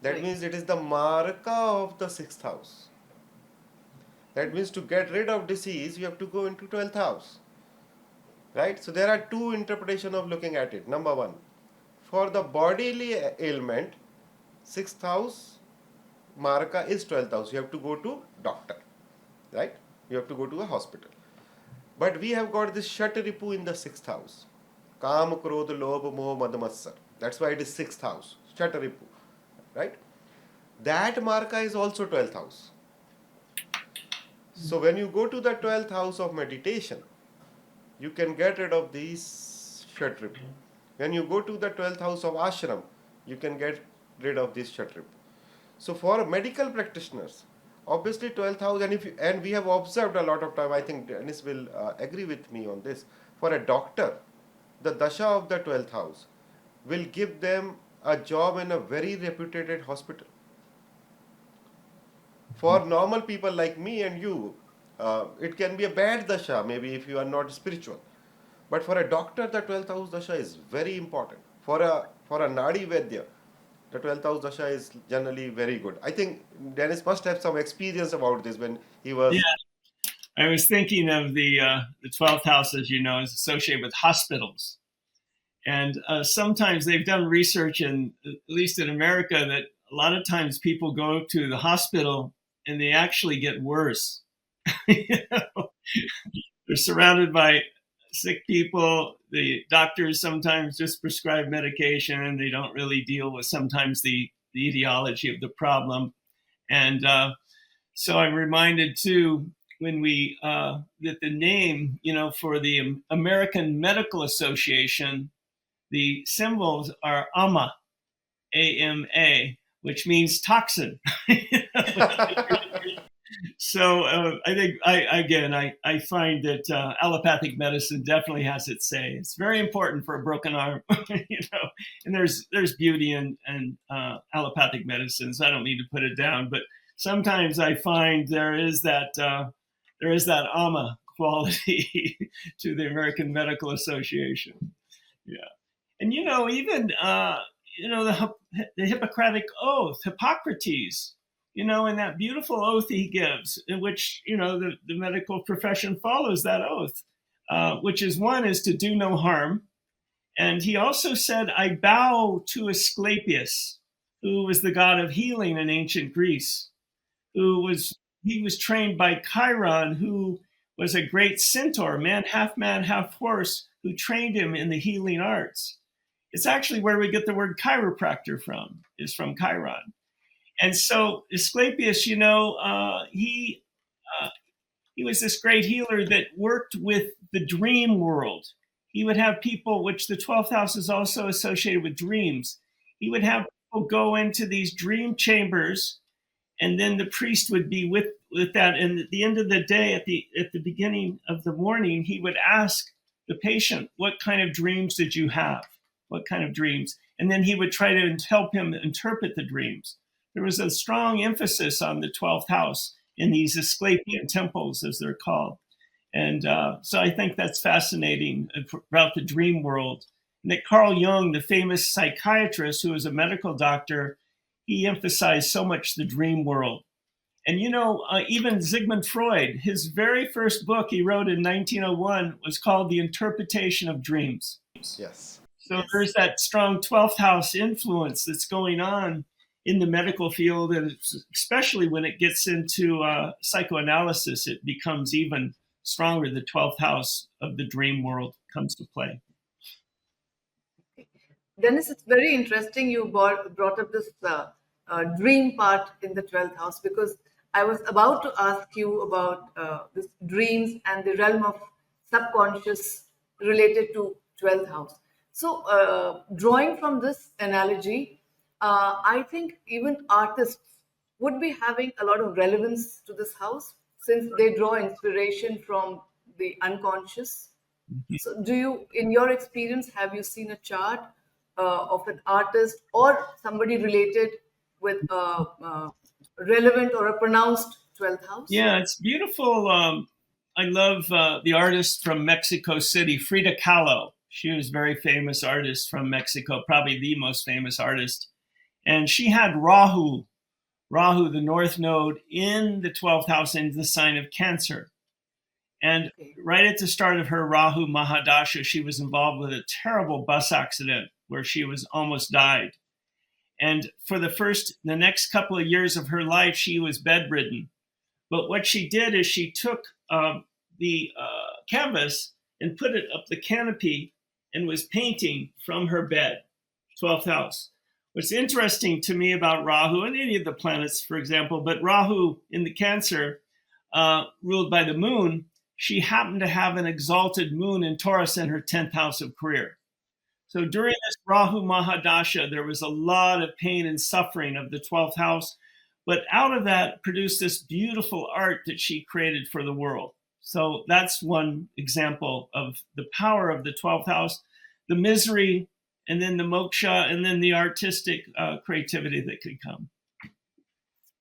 Speaker 1: That
Speaker 3: Right.
Speaker 1: means it is the marka of the 6th house. That means to get rid of disease, you have to go into 12th house. Right? So there are two interpretation of looking at it. Number one, for the bodily ailment, 6th house marka is 12th house. You have to go to doctor. Right? You have to go to a hospital. But we have got this Shataripu in the 6th house. Kam, Krodh, Lobh, Moh, Mad, Matsar. That's why it is 6th house. Shataripu. Right? That marka is also 12th house. So when you go to the 12th house of meditation, you can get rid of these Shataripu. When you go to the 12th house of ashram, you can get rid of this shatrip. So for medical practitioners, obviously 12th house, and we have observed a lot of time. I think Dennis will agree with me on this. For a doctor, the dasha of the 12th house will give them a job in a very reputed hospital. For normal people like me and you, it can be a bad dasha, maybe if you are not spiritual. But for a doctor, the 12th house dasha is very important. For a Nadi Vedya, the 12th house dasha is generally very good. I think Dennis must have some experience about this when he
Speaker 2: Yeah,
Speaker 1: was.
Speaker 2: I was thinking of the 12th house, as you know, is associated with hospitals. And sometimes they've done research, at least in America, that a lot of times people go to the hospital and they actually get worse. You know? They're surrounded by sick people. The doctors sometimes just prescribe medication. They don't really deal with sometimes the etiology of the problem. And so I'm reminded too when we that the name, for the American Medical Association, the symbols are AMA, AMA, which means toxin. So I think I find that allopathic medicine definitely has its say. It's very important for a broken arm, And there's beauty in allopathic medicines. I don't need to put it down, but sometimes I find there is that AMA quality to the American Medical Association. Yeah, and even the Hippocratic Oath, Hippocrates, and that beautiful oath he gives, in which the medical profession follows that oath, which is one is to do no harm, and he also said, "I bow to Asclepius, who was the god of healing in ancient Greece, he was trained by Chiron, who was a great centaur, man, half horse, who trained him in the healing arts." It's actually where we get the word chiropractor from, is from Chiron. And so Asclepius, he was this great healer that worked with the dream world. He would have people, which the 12th house is also associated with dreams. He would have people go into these dream chambers, and then the priest would be with that. And at the end of the day, at the beginning of the morning, he would ask the patient, "What kind of dreams did you have? What kind of dreams?" And then he would try to help him interpret the dreams. There was a strong emphasis on the 12th house in these Asclepian temples, as they're called. And so I think that's fascinating about the dream world. And that Carl Jung, the famous psychiatrist who was a medical doctor, he emphasized so much the dream world. And even Sigmund Freud, his very first book he wrote in 1901 was called The Interpretation of Dreams.
Speaker 1: Yes.
Speaker 2: So there's that strong 12th house influence that's going on in the medical field, and especially when it gets into psychoanalysis, it becomes even stronger. The 12th house of the dream world comes to play.
Speaker 3: Dennis, it's very interesting you brought up this dream part in the 12th house, because I was about to ask you about this dreams and the realm of subconscious related to 12th house. So drawing from this analogy, I think even artists would be having a lot of relevance to this house, since they draw inspiration from the unconscious. So, in your experience, have you seen a chart of an artist or somebody related with a relevant or a pronounced 12th house?
Speaker 2: Yeah, it's beautiful. I love the artist from Mexico City, Frida Kahlo. She was a very famous artist from Mexico, probably the most famous artist. And she had Rahu, the North Node, in the 12th house in the sign of Cancer. And right at the start of her Rahu Mahadasha, she was involved with a terrible bus accident where she was almost died. And for the next couple of years of her life, she was bedridden. But what she did is she took the canvas and put it up the canopy and was painting from her bed, 12th house. What's interesting to me about Rahu, and any of the planets, for example, but Rahu in the Cancer, ruled by the moon, she happened to have an exalted moon in Taurus in her 10th house of career. So during this Rahu Mahadasha, there was a lot of pain and suffering of the 12th house, but out of that produced this beautiful art that she created for the world. So that's one example of the power of the 12th house, the misery, and then the moksha, and then the artistic creativity that could come.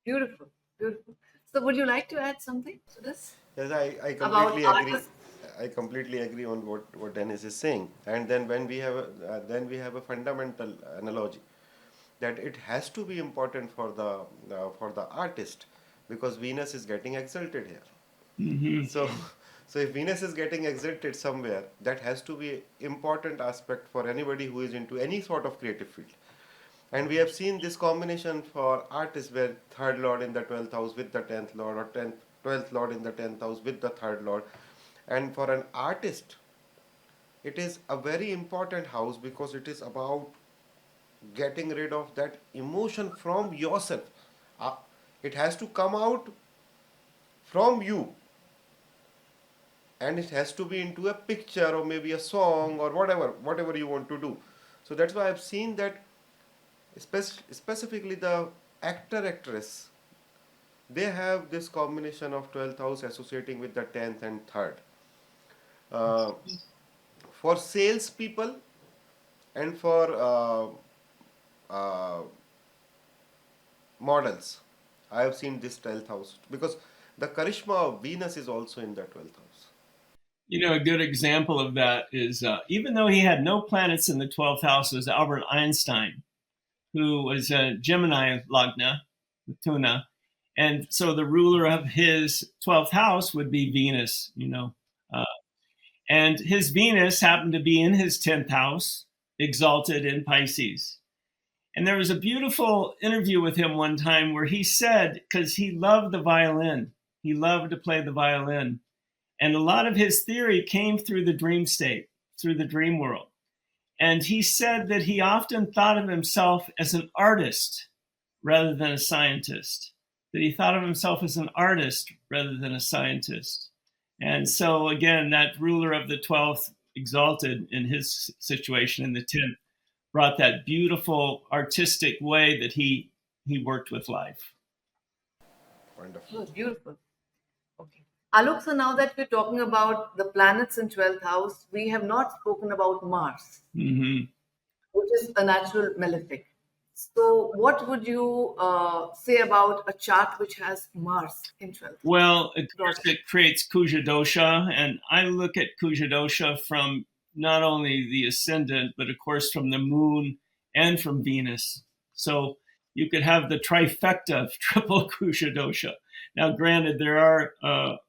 Speaker 3: Beautiful, beautiful. So, would you like to add something to this
Speaker 1: Yes, I
Speaker 3: about
Speaker 1: completely agree.
Speaker 3: artists?
Speaker 1: I completely agree on what Dennis is saying. And then when we have a fundamental analogy that it has to be important for the artist because Venus is getting exalted here.
Speaker 2: Mm-hmm.
Speaker 1: So so if Venus is getting exalted somewhere, that has to be important aspect for anybody who is into any sort of creative field. And we have seen this combination for artists where third lord in the 12th house with the 10th lord or 12th lord in the 10th house with the third lord. And for an artist, it is a very important house because it is about getting rid of that emotion from yourself. Uh, it has to come out from you and it has to be into a picture or maybe a song or whatever you want to do. So that's why I've seen that specifically the actress, they have this combination of 12th house associating with the 10th and 3rd. Uh, for salespeople and for uh, models, I have seen this 12th house because the charisma of Venus is also in the 12th house.
Speaker 2: You know, a good example of that is even though he had no planets in the 12th house, was Albert Einstein, who was a Gemini Lagna, Tuna. And so the ruler of his 12th house would be Venus, you know. And his Venus happened to be in his 10th house, exalted in Pisces. And there was a beautiful interview with him one time where he said, because he loved the violin, he loved to play the violin. And a lot of his theory came through the dream state, through the dream world. And he said that he often thought of himself as an artist rather than a scientist, that he thought of himself as an artist rather than a scientist. And so, again, that ruler of the 12th exalted in his situation in the 10th brought that beautiful artistic way that he worked with life.
Speaker 1: Wonderful.
Speaker 3: Oh, beautiful. Okay. Alok, so now that we're talking about the planets in 12th house, we have not spoken about Mars,
Speaker 2: Mm-hmm.
Speaker 3: which is a natural malefic. So, what would you say about a chart which has Mars in 12th?
Speaker 2: Well, of course,
Speaker 3: Dot.
Speaker 2: it creates Kuja dosha, and I look at Kuja dosha from not only the ascendant, but of course from the moon and from Venus. So you could have the trifecta of triple Kuja dosha. Now, granted, there are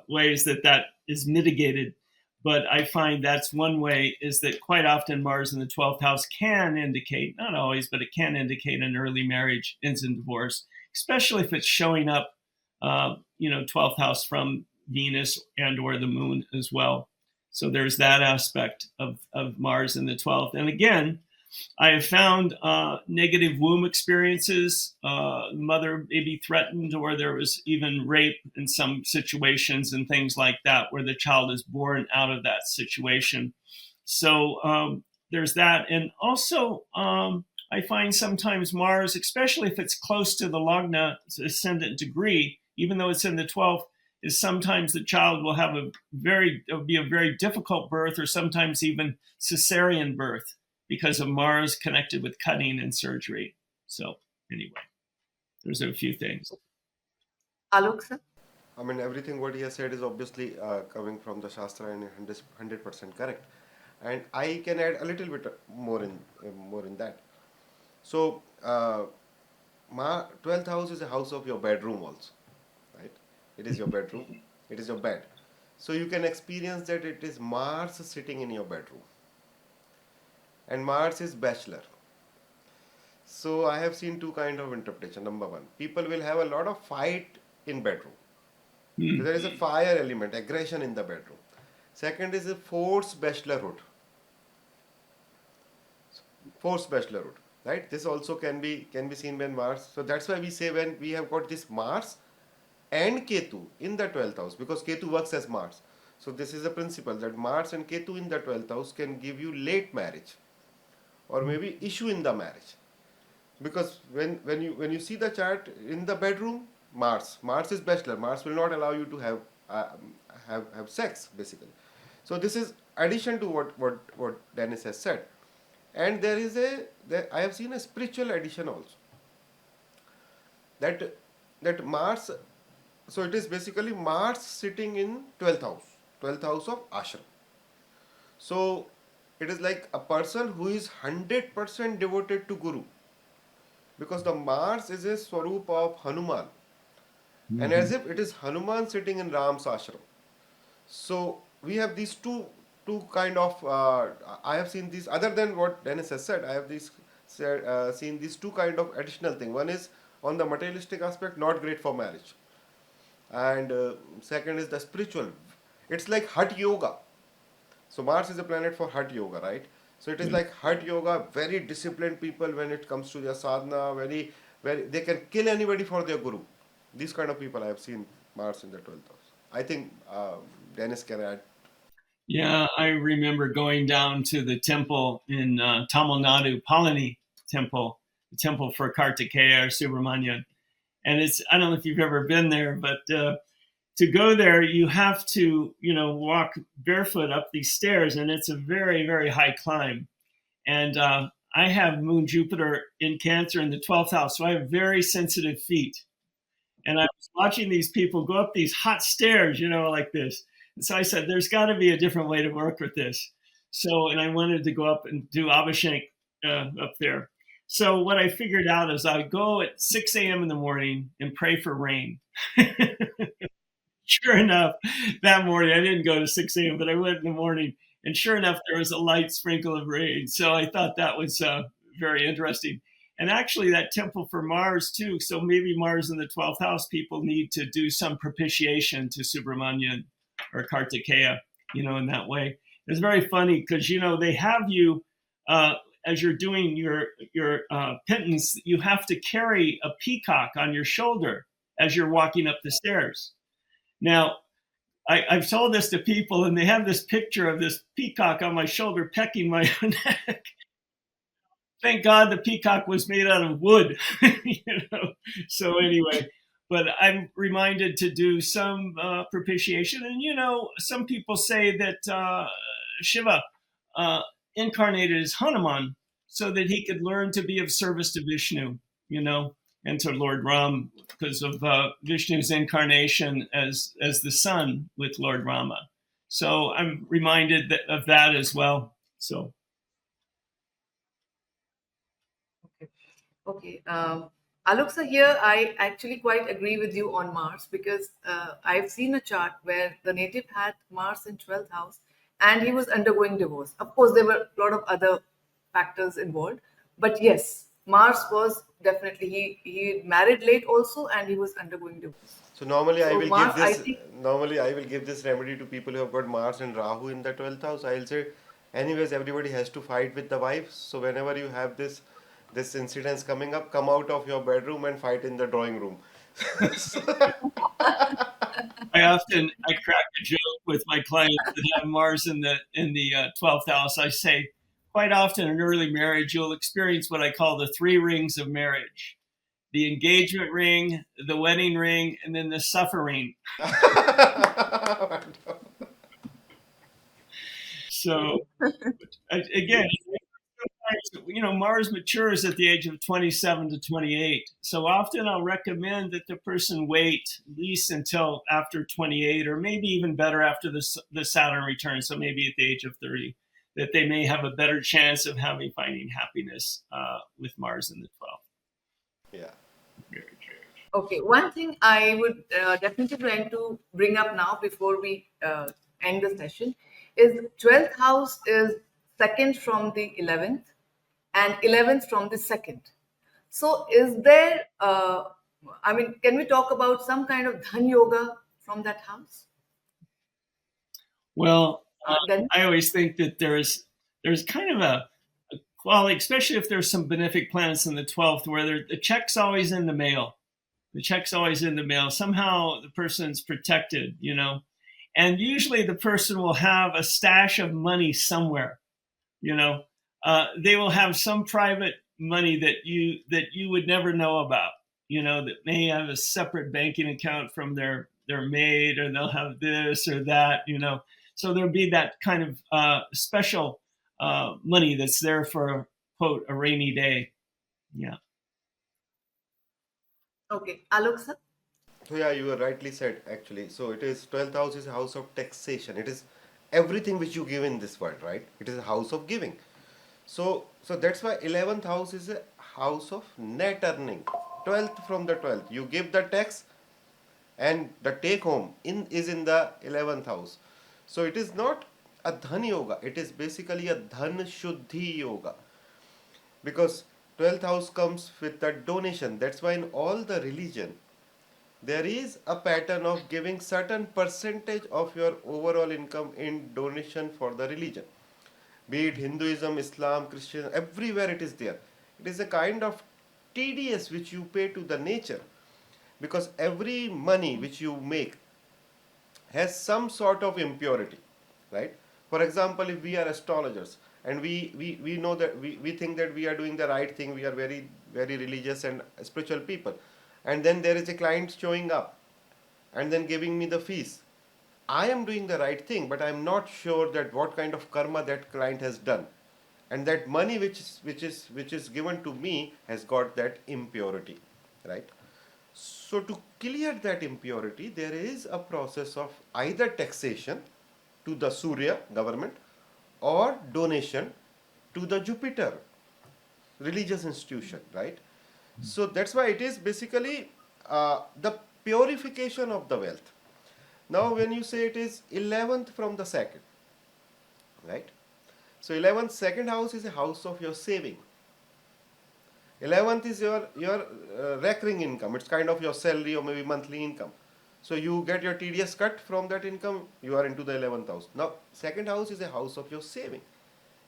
Speaker 2: ways that that is mitigated, but I find that's one way is that quite often Mars in the 12th house can indicate, not always, but it can indicate an early marriage, instant divorce, especially if it's showing up 12th house from Venus and or the moon as well. So there's that aspect of Mars in the 12th. And again, I have found negative womb experiences. Mother may be threatened, or there was even rape in some situations and things like that, where the child is born out of that situation. So there's that. And also, I find sometimes Mars, especially if it's close to the Lagna ascendant degree, even though it's in the 12th, is sometimes the child will have it'll be a very difficult birth, or sometimes even cesarean birth, because of Mars connected with cutting and surgery. So anyway, there's a few things.
Speaker 3: Alok, sir?
Speaker 1: I mean, everything what he has said is obviously coming from the Shastra and 100% correct. And I can add a little bit more in that. So, my 12th house is a house of your bedroom also, right? It is your bedroom, it is your bed. So you can experience that it is Mars sitting in your bedroom. And Mars is bachelor. So I have seen two kind of interpretation. Number one, people will have a lot of fight in bedroom. So there is a fire element, aggression in the bedroom. Second is a forced bachelorhood. Forced bachelorhood, right? This also can be seen when Mars. So that's why we say when we have got this Mars and Ketu in the 12th house, because Ketu works as Mars. So this is a principle that Mars and Ketu in the 12th house can give you late marriage. or maybe issue in the marriage. Because when you see the chart in the bedroom, Mars is bachelor. Mars will not allow you to have sex basically. So this is addition to what Dennis has said. And I have seen a spiritual addition also, that Mars, so it is basically Mars sitting in 12th house of ashram. So it is like a person who is 100% devoted to Guru, because the Mars is a swarup of Hanuman, and as if it is Hanuman sitting in Ram's ashram. So we have these two kind of. I have seen these, other than what Dennis has said. I have seen these two kind of additional thing. One is on the materialistic aspect, not great for marriage, and second is the spiritual. It's like Hatha Yoga. So Mars is a planet for Hatha Yoga, right? So it is like Hatha Yoga, very disciplined people when it comes to their sadhana, very they can kill anybody for their guru. These kind of people I have seen Mars in the 12th house. I think Dennis can add.
Speaker 2: Yeah, I remember going down to the temple in Tamil Nadu, Palani temple, the temple for Kartikeya or Subramanian. And I don't know if you've ever been there, but to go there, you have to, walk barefoot up these stairs, and it's a very, very high climb. And I have Moon Jupiter in Cancer in the 12th house, so I have very sensitive feet. And I was watching these people go up these hot stairs, like this. And so I said, there's got to be a different way to work with this. So, and I wanted to go up and do Abhishek up there. So what I figured out is I would go at 6 a.m. in the morning and pray for rain. Sure enough, that morning, I didn't go to 6 a.m., but I went in the morning. And sure enough, there was a light sprinkle of rain. So I thought that was very interesting. And actually, that temple for Mars, too. So maybe Mars in the 12th house, people need to do some propitiation to Subramanian or Kartikeya, in that way. It's very funny because, they have you, as you're doing your penance, you have to carry a peacock on your shoulder as you're walking up the stairs. Now, I've told this to people, and they have this picture of this peacock on my shoulder pecking my neck. Thank God the peacock was made out of wood, So anyway, but I'm reminded to do some propitiation. And, some people say that Shiva incarnated as Hanuman so that he could learn to be of service to Vishnu, and to Lord Ram, because of Vishnu's incarnation as the son with Lord Rama. So I'm reminded of that as well. So.
Speaker 3: Okay. Alok sir, here I actually quite agree with you on Mars, because I've seen a chart where the native had Mars in 12th house and he was undergoing divorce. Of course, there were a lot of other factors involved, but yes, Mars was definitely, he married late also, and he was undergoing divorce.
Speaker 1: So normally I
Speaker 3: So
Speaker 1: will
Speaker 3: Mars,
Speaker 1: give
Speaker 3: I
Speaker 1: this
Speaker 3: think,
Speaker 1: normally I will give this remedy to people who have got Mars and Rahu in the 12th house. I'll say, anyways, everybody has to fight with the wife. So whenever you have this incidents coming up, come out of your bedroom and fight in the drawing room.
Speaker 2: I crack a joke with my clients that have Mars in the 12th house. I say, quite often in early marriage, you'll experience what I call the 3 rings of marriage: the engagement ring, the wedding ring, and then the suffering. So again, Mars matures at the age of 27 to 28. So often I'll recommend that the person wait at least until after 28, or maybe even better after the Saturn return. So maybe at the age of 30, that they may have a better chance of finding happiness with Mars in the 12th.
Speaker 1: Yeah.
Speaker 2: Very true.
Speaker 3: okay, one thing I would definitely like to bring up now before we end the session is 12th house is second from the 11th and 11th from the second. So is there, can we talk about some kind of Dhan Yoga from that house?
Speaker 2: Well,
Speaker 3: Then,
Speaker 2: I always think that there's kind of a quality, especially if there's some benefic planets in the 12th, where the check's always in the mail. The check's always in the mail. Somehow the person's protected, and usually the person will have a stash of money somewhere, they will have some private money that you would never know about. That may have a separate banking account from their maid, or they'll have this or that. So there'll be that kind of special money that's there for, quote, a rainy day. Yeah.
Speaker 3: Okay, Alok sir.
Speaker 1: So yeah, you were rightly said actually. So it is 12th house is a house of taxation. It is everything which you give in this world, right? It is a house of giving. So that's why 11th house is a house of net earning. 12th from the 12th, you give the tax, and the take home in is in the 11th house. So it is not a Dhan Yoga. It is basically a Dhan Shuddhi Yoga, because 12th house comes with the donation. That's why in all the religion there is a pattern of giving certain percentage of your overall income in donation for the religion, be it Hinduism, Islam, Christian, everywhere it is there. It is a kind of TDS which you pay to the nature, because every money which you make has some sort of impurity, right? For example, if we are astrologers and we know that we think that we are doing the right thing, we are very, very religious and spiritual people, and then there is a client showing up and then giving me the fees. I am doing the right thing, but I am not sure that what kind of karma that client has done, and that money which is given to me has got that impurity, right? So to clear that impurity, there is a process of either taxation to the Surya government or donation to the Jupiter religious institution, right? So that's why it is basically the purification of the wealth. Now, when you say it is 11th from the second, right? So 11th second house is a house of your saving. 11th is your recurring income. It's kind of your salary or maybe monthly income. So you get your TDS cut from that income. You are into the 11th house. Now, second house is a house of your saving.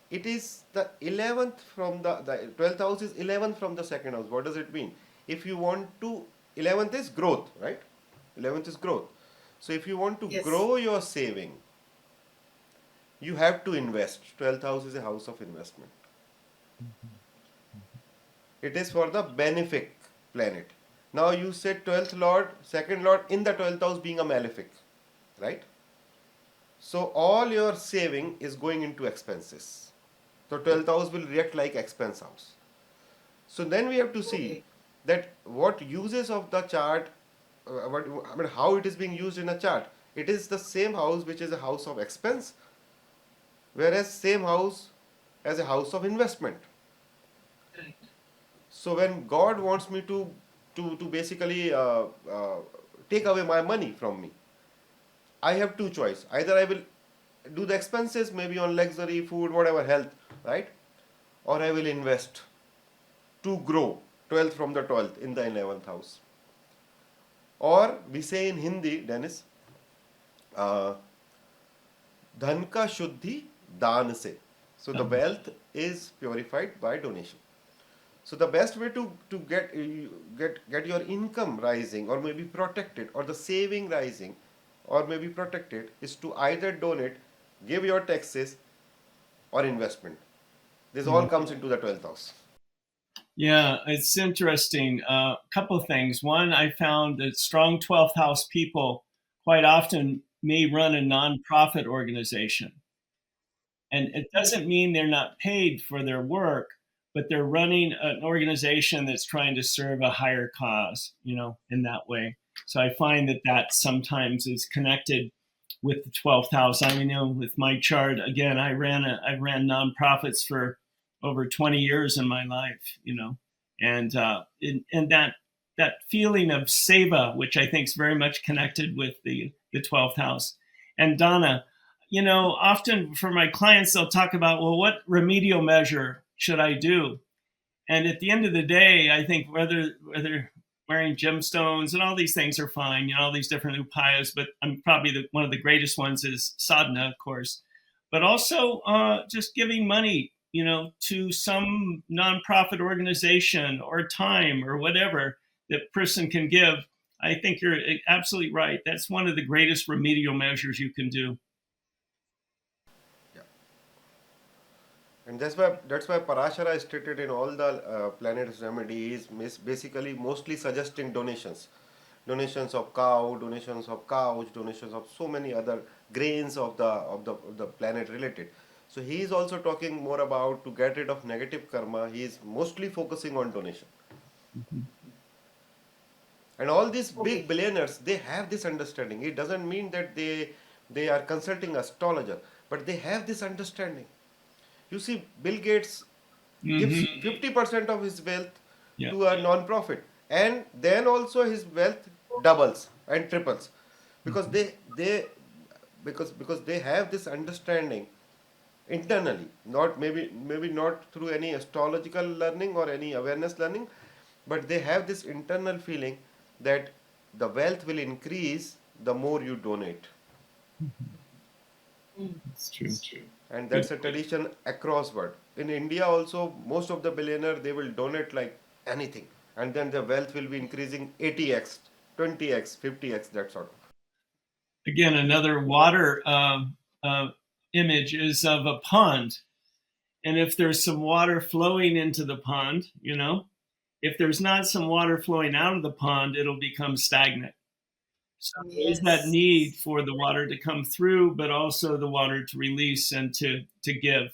Speaker 1: It is the 11th from the 12th house is 11th from the second house. What does it mean? If you want to, 11th is growth, right? 11th is growth. So if you want to
Speaker 3: Yes.
Speaker 1: grow your saving, you have to invest. 12th house is a house of investment. It is for the benefic planet. Now you said 12th lord, second lord in the 12th house being a malefic, right? So all your saving is going into expenses. So 12th house will react like expense house. So then we have to see
Speaker 3: Okay.
Speaker 1: that what uses of the chart, how it is being used in a chart. It is the same house which is a house of expense, whereas same house as a house of investment.
Speaker 3: Right.
Speaker 1: So when God wants me to basically take away my money from me, I have two choice. Either I will do the expenses maybe on luxury, food, whatever, health, right? Or I will invest to grow 12th from the 12th in the 11th house. Or we say in Hindi, Dennis, uh, धन का शुद्धि दान से. So the wealth is purified by donation. So the best way to get your income rising or maybe protected, or the saving rising or maybe protected, is to either donate, give your taxes, or investment. This all comes into the 12th house.
Speaker 2: Yeah, it's interesting. A couple of things. One, I found that strong 12th house people quite often may run a nonprofit organization. And it doesn't mean they're not paid for their work, but they're running an organization that's trying to serve a higher cause, in that way. So I find that sometimes is connected with the 12th house. I mean, with my chart, again, I ran nonprofits for over 20 years in my life, and that feeling of seva, which I think is very much connected with the 12th house. And Donna, often for my clients, they'll talk about, well, what remedial measure should I do? And at the end of the day, I think whether wearing gemstones and all these things are fine, all these different upayas, but I'm probably one of the greatest ones is sadhana, of course, but also just giving money, to some nonprofit organization or time or whatever that person can give. I think you're absolutely right. That's one of the greatest remedial measures you can do.
Speaker 1: Yeah. And that's why Parashara is stated in all the planets remedy is basically mostly suggesting donations of cow, donations of cows, donations of so many other grains of the planet related. So he is also talking more about to get rid of negative karma. He is mostly focusing on donation.
Speaker 2: Mhm.
Speaker 1: And all these big
Speaker 3: Okay.
Speaker 1: billionaires, they have this understanding. It doesn't mean that they are consulting astrologer, but they have this understanding. You see, Bill Gates gives
Speaker 2: Mhm.
Speaker 1: 50% of his wealth
Speaker 2: Yeah.
Speaker 1: to a non-profit, and then also his wealth doubles and triples because
Speaker 2: Mhm.
Speaker 1: because they have this understanding internally, not maybe not through any astrological learning or any awareness learning, but they have this internal feeling that the wealth will increase the more you donate.
Speaker 2: Mhm.
Speaker 3: Mm.
Speaker 2: It's true.
Speaker 1: And
Speaker 2: Good.
Speaker 1: that's a tradition across world. In India also, most of the billionaire, they will donate like anything, and then the wealth will be increasing 80x, 20x, 50x, that sort of.
Speaker 2: Again, another water uh, image is of a pond. And if there's some water flowing into the pond, if there's not some water flowing out of the pond, it'll become stagnant. So there's that
Speaker 3: Yes.
Speaker 2: need for the water to come through, but also the water to release and to give.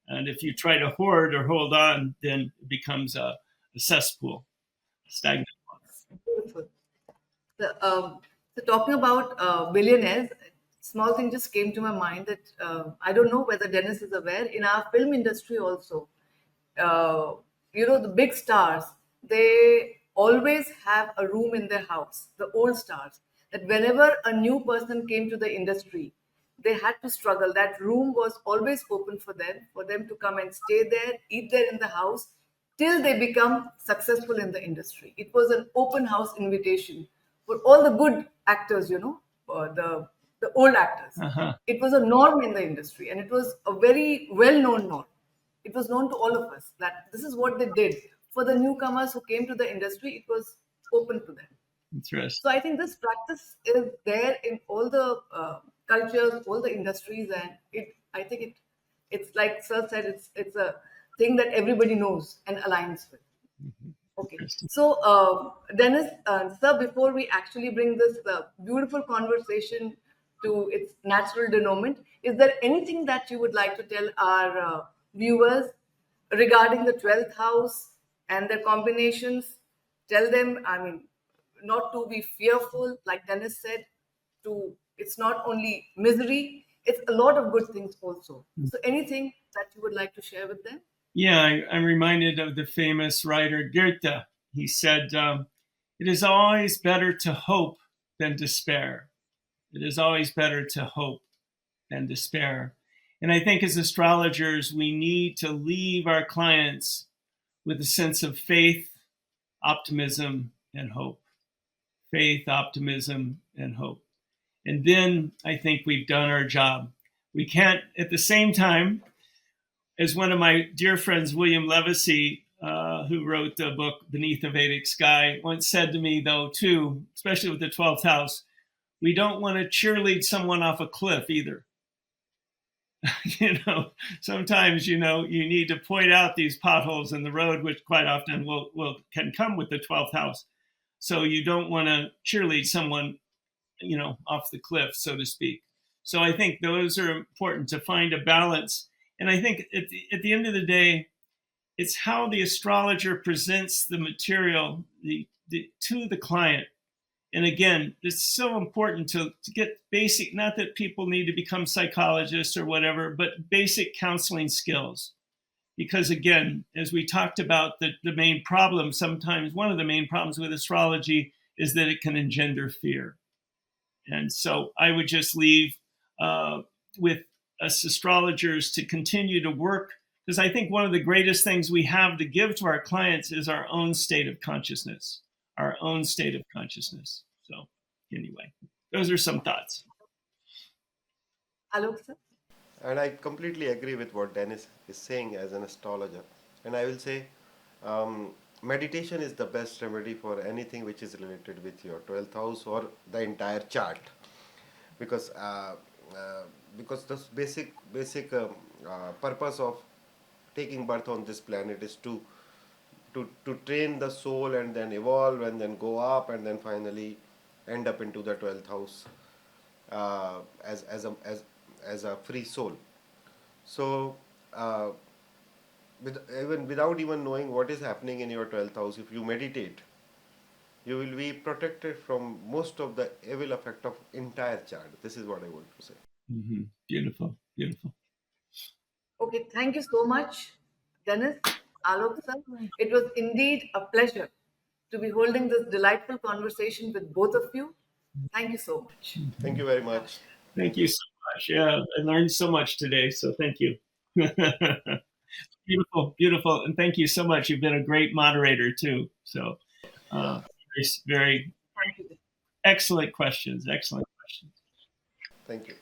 Speaker 2: And if you try to hoard or hold on, then it becomes a cesspool, stagnant.
Speaker 3: Beautiful. So talking about billionaires, small thing just came to my mind that I don't know whether Dennis is aware. In our film industry also, uh, the big stars, they always have a room in their house, the old stars, that whenever a new person came to the industry, they had to struggle. That room was always open for them to come and stay there, eat there in the house, till they become successful in the industry. It was an open house invitation for all the good actors, the old actors.
Speaker 2: Uh-huh.
Speaker 3: It was a norm in the industry, and it was a very well-known norm. It was known to all of us that this is what they did. For the newcomers who came to the industry, it was open to them. So
Speaker 2: Interesting.
Speaker 3: I think this practice is there in all the cultures, all the industries, and I think it's like Sir said, it's a thing that everybody knows and aligns with.
Speaker 2: Mhm.
Speaker 3: Okay.
Speaker 2: Interesting.
Speaker 3: So, Dennis, sir, before we actually bring this beautiful conversation to its natural denouement, is there anything that you would like to tell our viewers regarding the 12th house and their combinations? Tell them, I mean, not to be fearful, like Dennis said, it's not only misery, it's a lot of good things also. So, anything that you would like to share with them?
Speaker 2: Yeah, I'm reminded of the famous writer Goethe. He said, "It is always better to hope than despair. It is always better to hope than despair." And I think as astrologers, we need to leave our clients with a sense of faith, optimism, and hope. Faith, optimism, and hope. And then I think we've done our job. We can't, at the same time, as one of my dear friends, William Levesey, who wrote the book Beneath the Vedic Sky, once said to me, though, too, especially with the 12th house, we don't want to cheerlead someone off a cliff either. you know, Sometimes, you need to point out these potholes in the road, which quite often can come with the 12th house. So you don't want to cheerlead someone, off the cliff, so to speak. So I think those are important to find a balance. And I think at the end of the day, it's how the astrologer presents the material to the client. And again, it's so important to get basic, not that people need to become psychologists or whatever, but basic counseling skills. Because again, as we talked about, the main problem, sometimes one of the main problems with astrology is that it can engender fear. And so I would just leave uh, with us astrologers to continue to work, because I think one of the greatest things we have to give to our clients is our own state of consciousness, our own state of consciousness. So, anyway, those are some thoughts.
Speaker 3: Alok, sir?
Speaker 1: And I completely agree with what Dennis is saying as an astrologer. And I will say, meditation is the best remedy for anything which is related with your 12th house or the entire chart. Because uh, because the basic purpose of taking birth on this planet is to train the soul and then evolve and then go up and then finally end up into the 12th house as a free soul. So uh, even without even knowing what is happening in your 12th house, if you meditate, you will be protected from most of the evil effect of entire chart. This is what I want to say.
Speaker 2: Beautiful, beautiful.
Speaker 3: Okay, thank you so much, Dennis, Alok sir. It was indeed a pleasure to be holding this delightful conversation with both of you. Thank you so much.
Speaker 1: Thank you very much.
Speaker 2: Thank you so much. Yeah, I learned so much today, so thank you. Beautiful, beautiful, and thank you so much. You've been a great moderator too. So, uh, very
Speaker 3: Thank you.
Speaker 2: excellent questions. Excellent questions.
Speaker 1: Thank you.